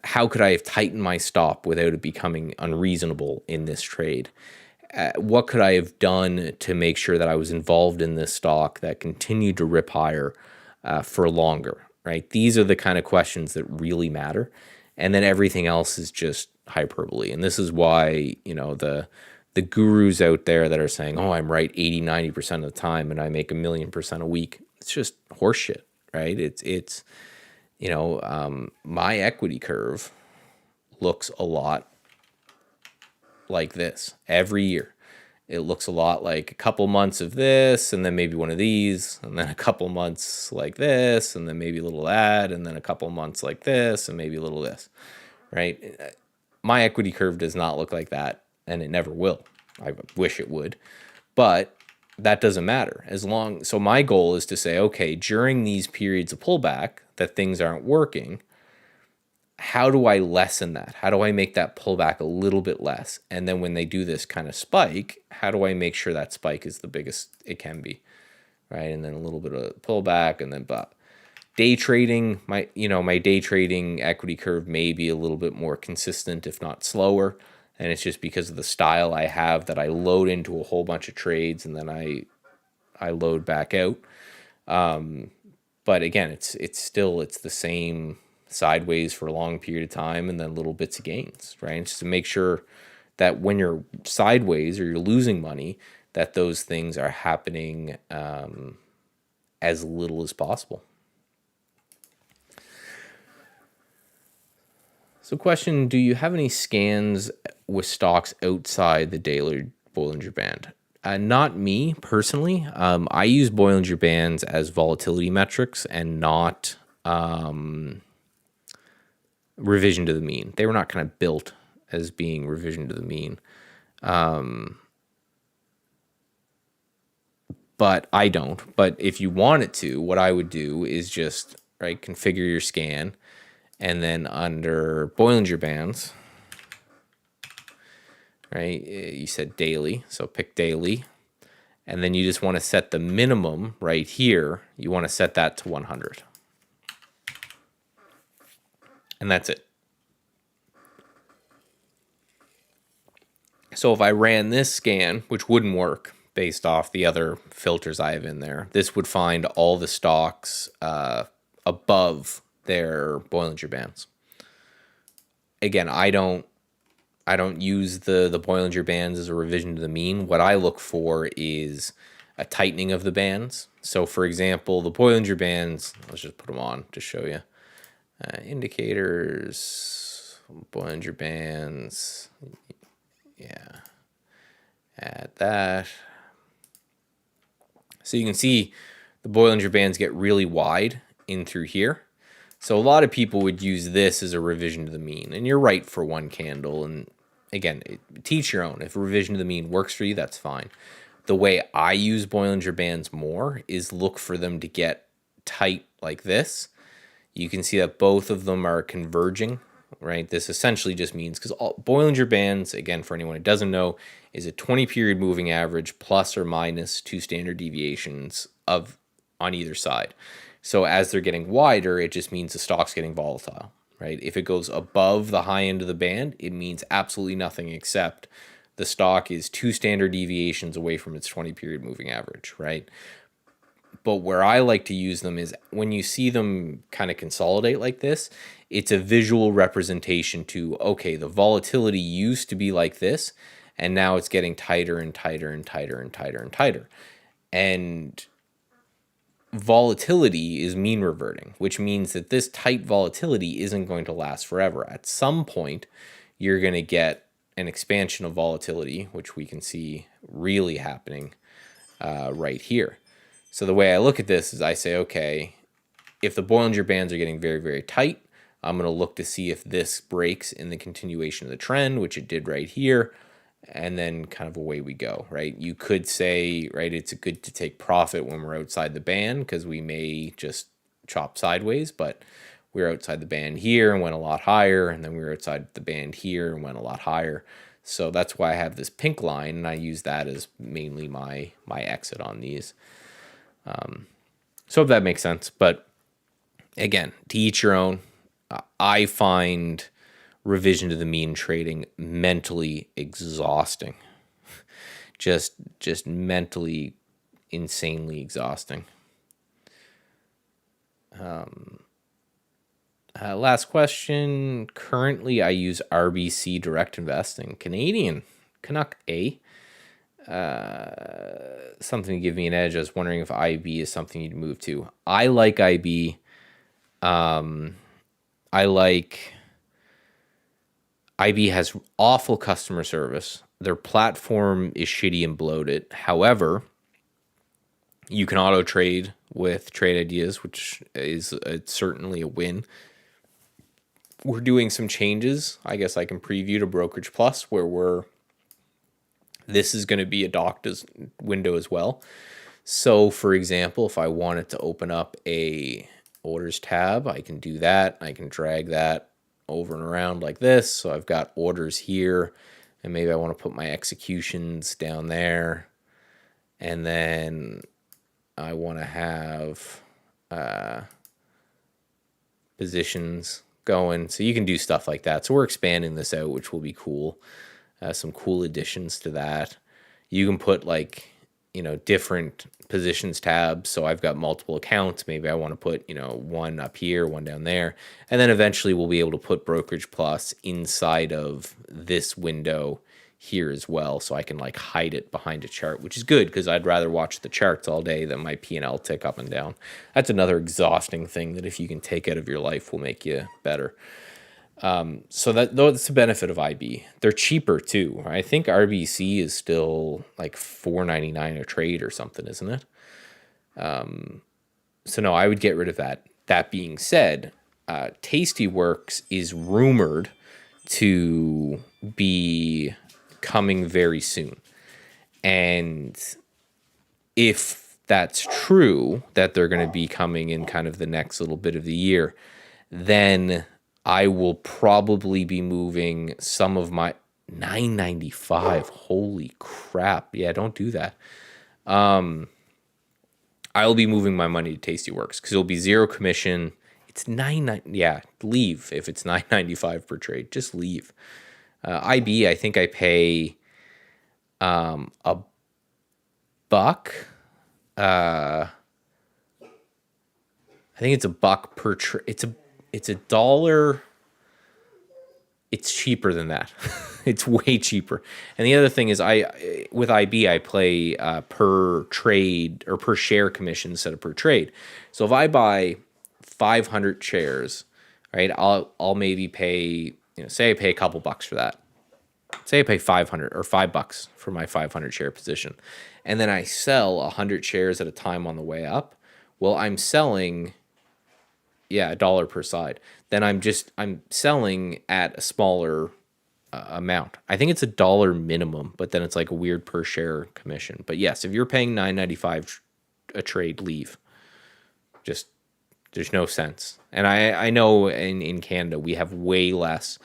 How could I have tightened my stop without it becoming unreasonable in this trade? What could I have done to make sure that I was involved in this stock that continued to rip higher for longer, right? These are the kind of questions that really matter. And then everything else is just hyperbole. And this is why, the gurus out there that are saying, oh, I'm right 80, 90% of the time and I make 1,000,000% a week. It's just horseshit, right? It's my equity curve looks a lot like this every year. It looks a lot like a couple months of this, and then maybe one of these, and then a couple months like this, and then maybe a little of that, and then a couple months like this, and maybe a little of this, right? My equity curve does not look like that, and it never will. I wish it would, but that doesn't matter. So my goal is to say, okay, during these periods of pullback that things aren't working, how do I lessen that? How do I make that pullback a little bit less? And then when they do this kind of spike, how do I make sure that spike is the biggest it can be, right? And then a little bit of pullback, and then day trading, my day trading equity curve may be a little bit more consistent, if not slower. And it's just because of the style I have that I load into a whole bunch of trades and then I load back out. But again, it's the same sideways for a long period of time and then little bits of gains, right? Just to make sure that when you're sideways or you're losing money, that those things are happening as little as possible. So question, do you have any scans with stocks outside the Daily Bollinger Band? Not me personally. I use Bollinger Bands as volatility metrics and not revision to the mean. They were not kind of built as being revision to the mean. But I don't. But if you wanted to, what I would do is just configure your scan, and then under Bollinger Bands, right, you said daily, so pick daily, and then you just want to set the minimum right here. You want to set that to 100. And that's it. So if I ran this scan, which wouldn't work based off the other filters I have in there, this would find all the stocks above their Bollinger Bands. Again, I don't use the Bollinger Bands as a revision to the mean. What I look for is a tightening of the bands. So for example, the Bollinger Bands, let's just put them on to show you. Indicators, Bollinger Bands, yeah, add that. So you can see the Bollinger Bands get really wide in through here. So a lot of people would use this as a revision to the mean. And you're right for one candle. And again, teach your own. If a revision to the mean works for you, that's fine. The way I use Bollinger Bands more is look for them to get tight like this. You can see that both of them are converging, right? This essentially just means, because Bollinger Bands, again, for anyone who doesn't know, is a 20-period moving average plus or minus 2 standard deviations of on either side. So as they're getting wider, it just means the stock's getting volatile, right? If it goes above the high end of the band, it means absolutely nothing except the stock is 2 standard deviations away from its 20-period moving average, right? But where I like to use them is when you see them kind of consolidate like this, it's a visual representation to, okay, the volatility used to be like this, and now it's getting tighter and tighter and tighter and tighter and tighter. And volatility is mean reverting, which means that this tight volatility isn't going to last forever. At some point, you're going to get an expansion of volatility, which we can see really happening right here. So the way I look at this is I say, okay, if the Bollinger Bands are getting very, very tight, I'm going to look to see if this breaks in the continuation of the trend, which it did right here, and then kind of away we go, right? You could say, right, it's good to take profit when we're outside the band because we may just chop sideways, but we're outside the band here and went a lot higher, and then we were outside the band here and went a lot higher. So that's why I have this pink line, and I use that as mainly my exit on these. So if that makes sense, but again, to each your own. I find revision to the mean trading mentally exhausting. just mentally insanely exhausting. Last question. Currently, I use RBC Direct Investing. Canadian Canuck A. Something to give me an edge. I was wondering if IB is something you'd move to. I like IB. IB has awful customer service. Their platform is shitty and bloated. However, you can auto trade with trade ideas, which is certainly a win. We're doing some changes. I guess I can preview to Brokerage Plus, where this is going to be a docked window as well. So, for example, if I wanted to open up a orders tab, I can do that. I can drag that over and around like this. So I've got orders here, and maybe I want to put my executions down there. And then I want to have positions going. So you can do stuff like that. So we're expanding this out, which will be cool. Some cool additions to that. You can put different positions tabs. So I've got multiple accounts. Maybe I want to put, one up here, one down there. And then eventually we'll be able to put Brokerage Plus inside of this window here as well. So I can hide it behind a chart, which is good because I'd rather watch the charts all day than my P&L tick up and down. That's another exhausting thing that if you can take out of your life will make you better. So that's the benefit of IB. They're cheaper too. I think RBC is still $4.99 a trade or something, isn't it? So no, I would get rid of that. That being said, Tastyworks is rumored to be coming very soon. And if that's true, that they're going to be coming in kind of the next little bit of the year, then I will probably be moving some of my $9.95. Holy crap. Yeah, don't do that. I'll be moving my money to Tastyworks because it'll be zero commission. It's $9.99. Yeah, leave if it's $9.95 per trade. Just leave. IB, I think I pay a buck. I think it's a buck per trade. It's $1. It's cheaper than that. It's way cheaper. And the other thing is with IB, I play per trade or per share commission instead of per trade. So if I buy 500 shares, right, I'll maybe pay, say I pay a couple bucks for that. Say I pay 500 or $5 for my 500 share position. And then I sell 100 shares at a time on the way up. Well, I'm selling, yeah, a dollar per side. Then I'm selling at a smaller amount. I think it's $1 minimum, but then it's like a weird per share commission. But yes, if you're paying 9.95 a trade, leave. Just there's no sense. And I know in Canada we have way less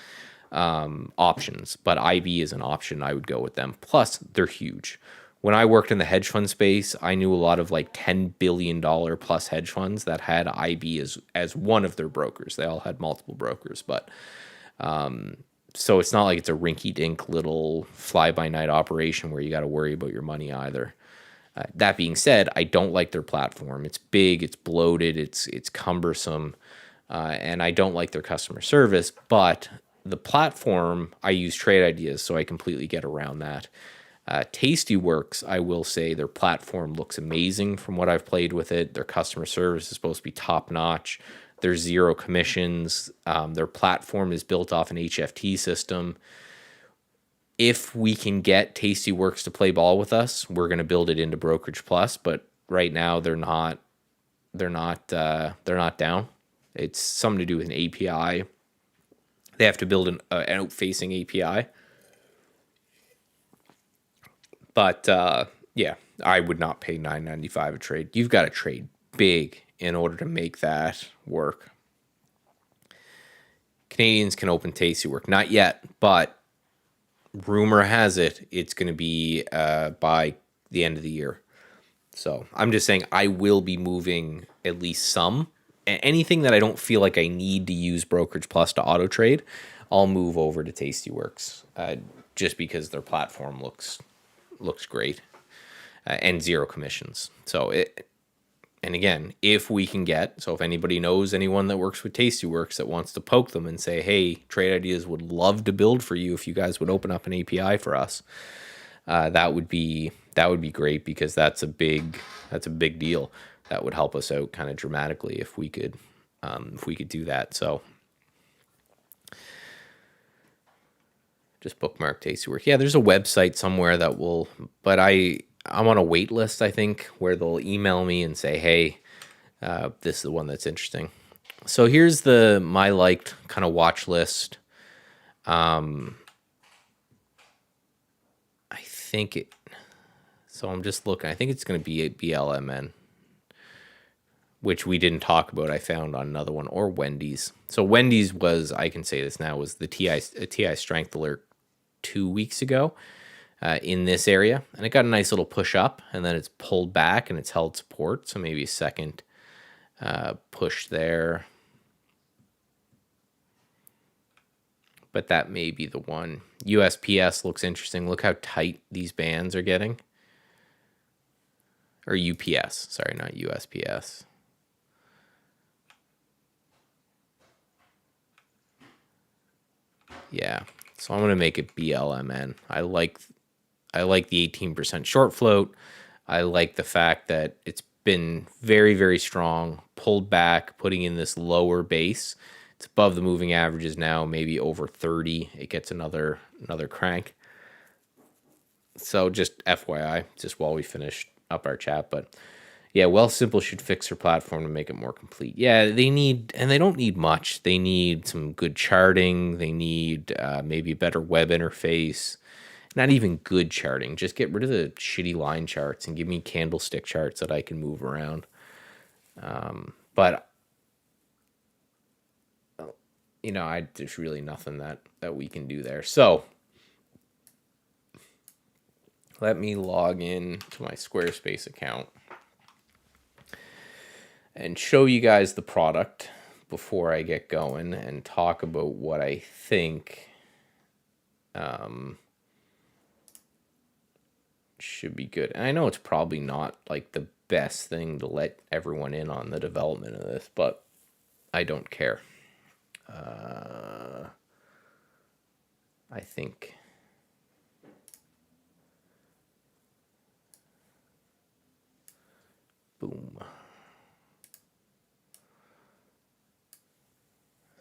options, but IB is an option. I would go with them. Plus, they're huge. When I worked in the hedge fund space, I knew a lot of like $10 billion plus hedge funds that had IB as one of their brokers. They all had multiple brokers, but so it's not like it's a rinky-dink little fly-by-night operation where you got to worry about your money either. That being said, I don't like their platform. It's big, it's bloated, it's cumbersome, and I don't like their customer service. But the platform, I use Trade Ideas, so I completely get around that. Tastyworks, I will say their platform looks amazing from what I've played with it. Their customer service is supposed to be top notch. There's zero commissions. Their platform is built off an HFT system. If we can get Tastyworks to play ball with us, we're going to build it into Brokerage Plus. But right now, they're not. They're not down. It's something to do with an API. They have to build an out-facing API. But yeah, I would not pay $9.95 a trade. You've got to trade big in order to make that work. Canadians can open Tastywork. Not yet, but rumor has it it's going to be by the end of the year. So I'm just saying I will be moving at least some. Anything that I don't feel like I need to use Brokerage Plus to auto trade, I'll move over to Tastyworks just because their platform looks great and zero commissions. So and again, if we can get, so if anybody knows anyone that works with Tastyworks that wants to poke them and say, hey, Trade Ideas would love to build for you if you guys would open up an API for us, that would be great because that's a big deal. That would help us out kind of dramatically if we could do that. So just bookmark Tastyworks. Yeah, there's a website somewhere that will, but I'm on a wait list, I think, where they'll email me and say, hey, this is the one that's interesting. So here's my liked kind of watch list. I think it, so I'm just looking. I think it's going to be a BLMN, which we didn't talk about. I found on another one, or Wendy's. So Wendy's was, I can say this now, was the TI strength alert 2 weeks ago. In this area, and it got a nice little push up, and then it's pulled back and it's held support, so maybe a second push there, but that may be the one. USPS looks interesting. Look how tight these bands are getting, or UPS, sorry, not USPS. Yeah, so I'm gonna make it BLMN. I like the 18% short float. I like the fact that it's been very, very strong, pulled back, putting in this lower base. It's above the moving averages now, maybe over 30. It gets another crank. So just FYI, just while we finish up our chat, but yeah, Wealthsimple should fix their platform to make it more complete. Yeah, they don't need much. They need some good charting. They need maybe a better web interface. Not even good charting. Just get rid of the shitty line charts and give me candlestick charts that I can move around. But there's really nothing that we can do there. So let me log in to my Squarespace account and show you guys the product before I get going and talk about what I think should be good. And I know it's probably not like the best thing to let everyone in on the development of this, but I don't care. I think boom.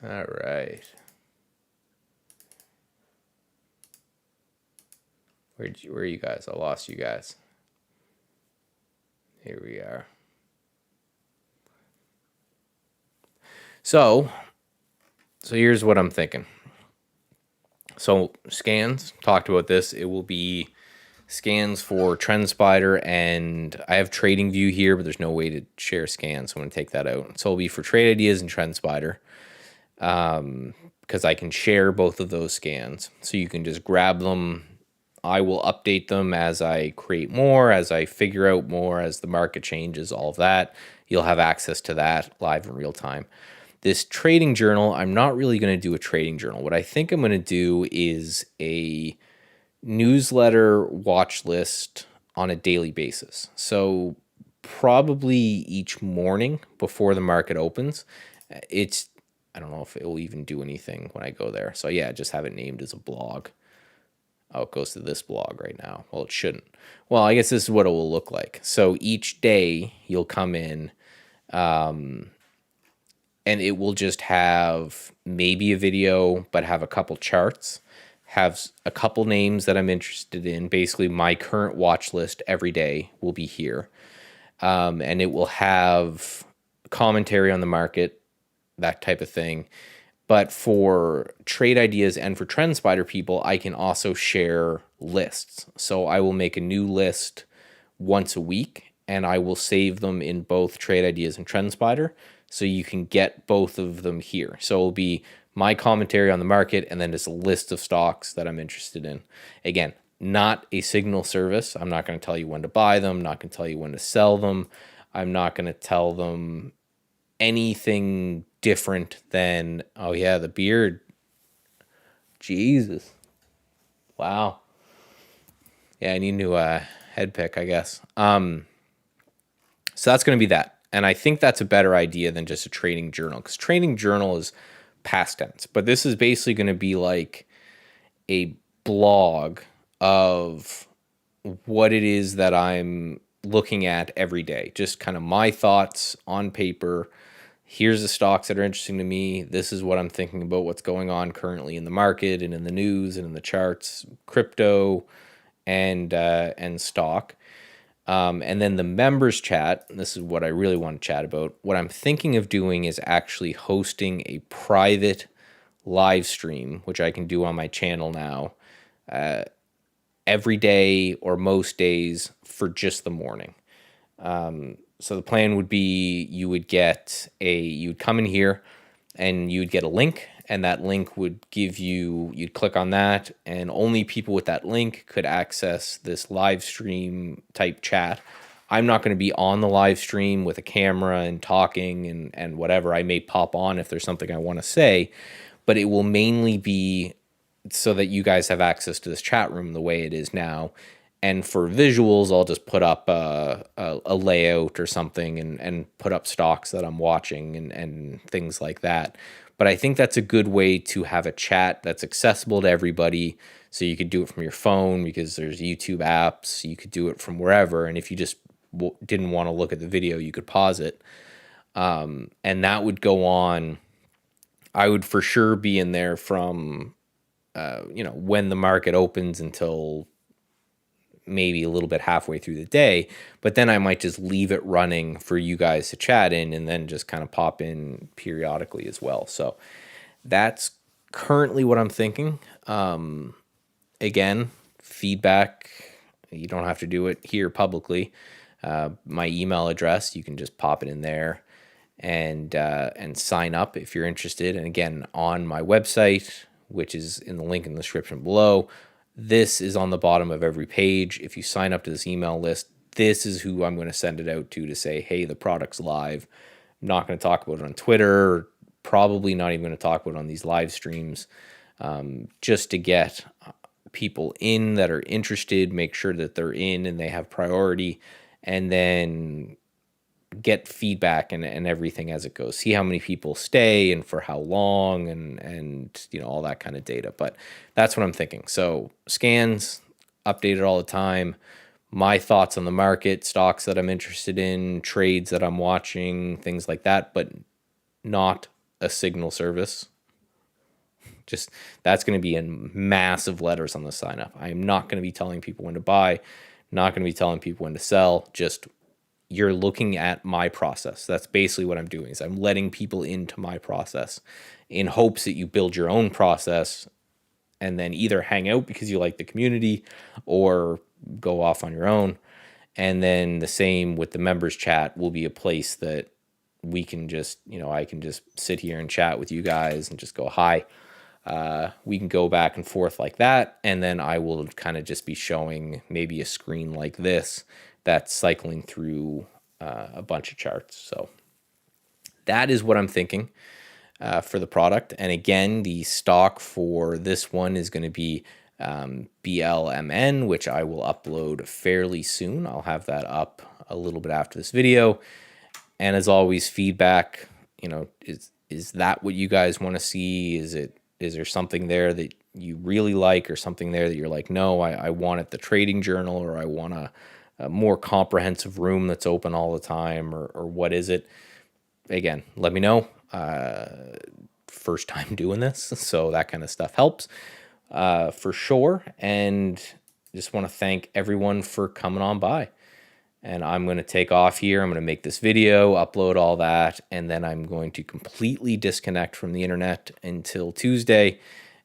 All right. Where are you guys? I lost you guys. Here we are. So here's what I'm thinking. So scans, talked about this. It will be scans for TrendSpider, and I have TradingView here, but there's no way to share scans, so I'm going to take that out. So it'll be for Trade Ideas and TrendSpider, because I can share both of those scans. So you can just grab them. I will update them as I create more, as I figure out more, as the market changes, all of that. You'll have access to that live in real time. This trading journal, I'm not really going to do a trading journal. What I think I'm going to do is a newsletter watch list on a daily basis. So probably each morning before the market opens. I don't know if it will even do anything when I go there. So yeah, just have it named as a blog. Oh, it goes to this blog right now. Well, it shouldn't. Well, I guess this is what it will look like. So each day you'll come in, and it will just have maybe a video, but have a couple charts, have a couple names that I'm interested in. Basically, my current watch list every day will be here. And it will have commentary on the market, that type of thing. But for trade ideas and for TrendSpider people, I can also share lists. So I will make a new list once a week, and I will save them in both Trade Ideas and TrendSpider, so you can get both of them here. So it'll be my commentary on the market, and then just a list of stocks that I'm interested in. Again, not a signal service. I'm not going to tell you when to buy them, not going to tell you when to sell them. I'm not going to tell them anything different than, oh yeah, the beard. Jesus. Wow. Yeah, I need a new head pick, I guess. So that's going to be that. And I think that's a better idea than just a trading journal, because trading journal is past tense. But this is basically going to be like a blog of what it is that I'm looking at every day. Just kind of my thoughts on paper. Here's the stocks that are interesting to me. This is what I'm thinking about, what's going on currently in the market and in the news and in the charts, crypto and stock. And then the members chat, and this is what I really want to chat about. What I'm thinking of doing is actually hosting a private live stream, which I can do on my channel now, every day or most days for just the morning. So the plan would be you'd come in here and you'd get a link, and that link would give you'd click on that, and only people with that link could access this live stream type chat. I'm not going to be on the live stream with a camera and talking and whatever. I may pop on if there's something I want to say, but it will mainly be so that you guys have access to this chat room the way it is now. And for visuals, I'll just put up a layout or something and put up stocks that I'm watching and things like that. But I think that's a good way to have a chat that's accessible to everybody. So you could do it from your phone because there's YouTube apps. You could do it from wherever. And if you just didn't want to look at the video, you could pause it. And that would go on. I would for sure be in there from, when the market opens until maybe a little bit halfway through the day, but then I might just leave it running for you guys to chat in and then just kind of pop in periodically as well. So that's currently what I'm thinking. Again, feedback, you don't have to do it here publicly. My email address, you can just pop it in there and sign up if you're interested. And again, on my website, which is in the link in the description below, this is on the bottom of every page. If you sign up to this email list, this is who I'm going to send it out to say, hey, the product's live. I'm not going to talk about it on Twitter, probably not even going to talk about it on these live streams, just to get people in that are interested, make sure that they're in and they have priority, and then get feedback and everything as it goes. See how many people stay and for how long and all that kind of data. But that's what I'm thinking. So scans, updated all the time. My thoughts on the market, stocks that I'm interested in, trades that I'm watching, things like that, but not a signal service. Just that's going to be in massive letters on the sign up. I am not going to be telling people when to buy, not going to be telling people when to sell. Just you're looking at my process. That's basically what I'm doing, is I'm letting people into my process in hopes that you build your own process and then either hang out because you like the community or go off on your own. And then the same with the members chat will be a place that we can just, I can just sit here and chat with you guys and just go hi. We can go back and forth like that. And then I will kind of just be showing maybe a screen like this that's cycling through a bunch of charts. So that is what I'm thinking for the product. And again, the stock for this one is going to be BLMN, which I will upload fairly soon. I'll have that up a little bit after this video. And as always, feedback, is that what you guys want to see? Is there something there that you really like, or something there that you're like, no, I wanted the trading journal, or I want a more comprehensive room that's open all the time, or what is it? Again, let me know. First time doing this, so that kind of stuff helps for sure. And just want to thank everyone for coming on by. And I'm going to take off here. I'm going to make this video, upload all that, and then I'm going to completely disconnect from the internet until Tuesday.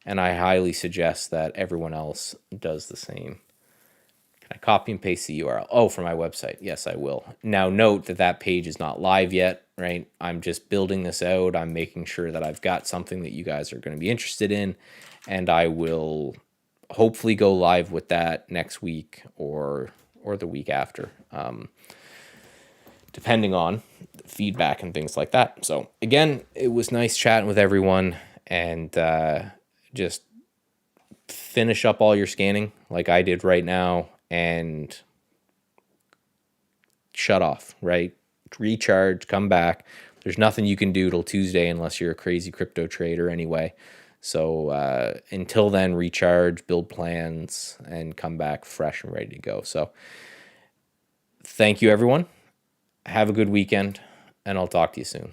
And I highly suggest that everyone else does the same. Can I copy and paste the URL? Oh, for my website. Yes, I will. Now note that that page is not live yet, right? I'm just building this out. I'm making sure that I've got something that you guys are going to be interested in. And I will hopefully go live with that next week or the week after, depending on feedback and things like that. So again, it was nice chatting with everyone, and just finish up all your scanning like I did right now and shut off, right? Recharge, come back. There's nothing you can do till Tuesday unless you're a crazy crypto trader anyway. So until then, recharge, build plans, and come back fresh and ready to go. So thank you, everyone. Have a good weekend, and I'll talk to you soon.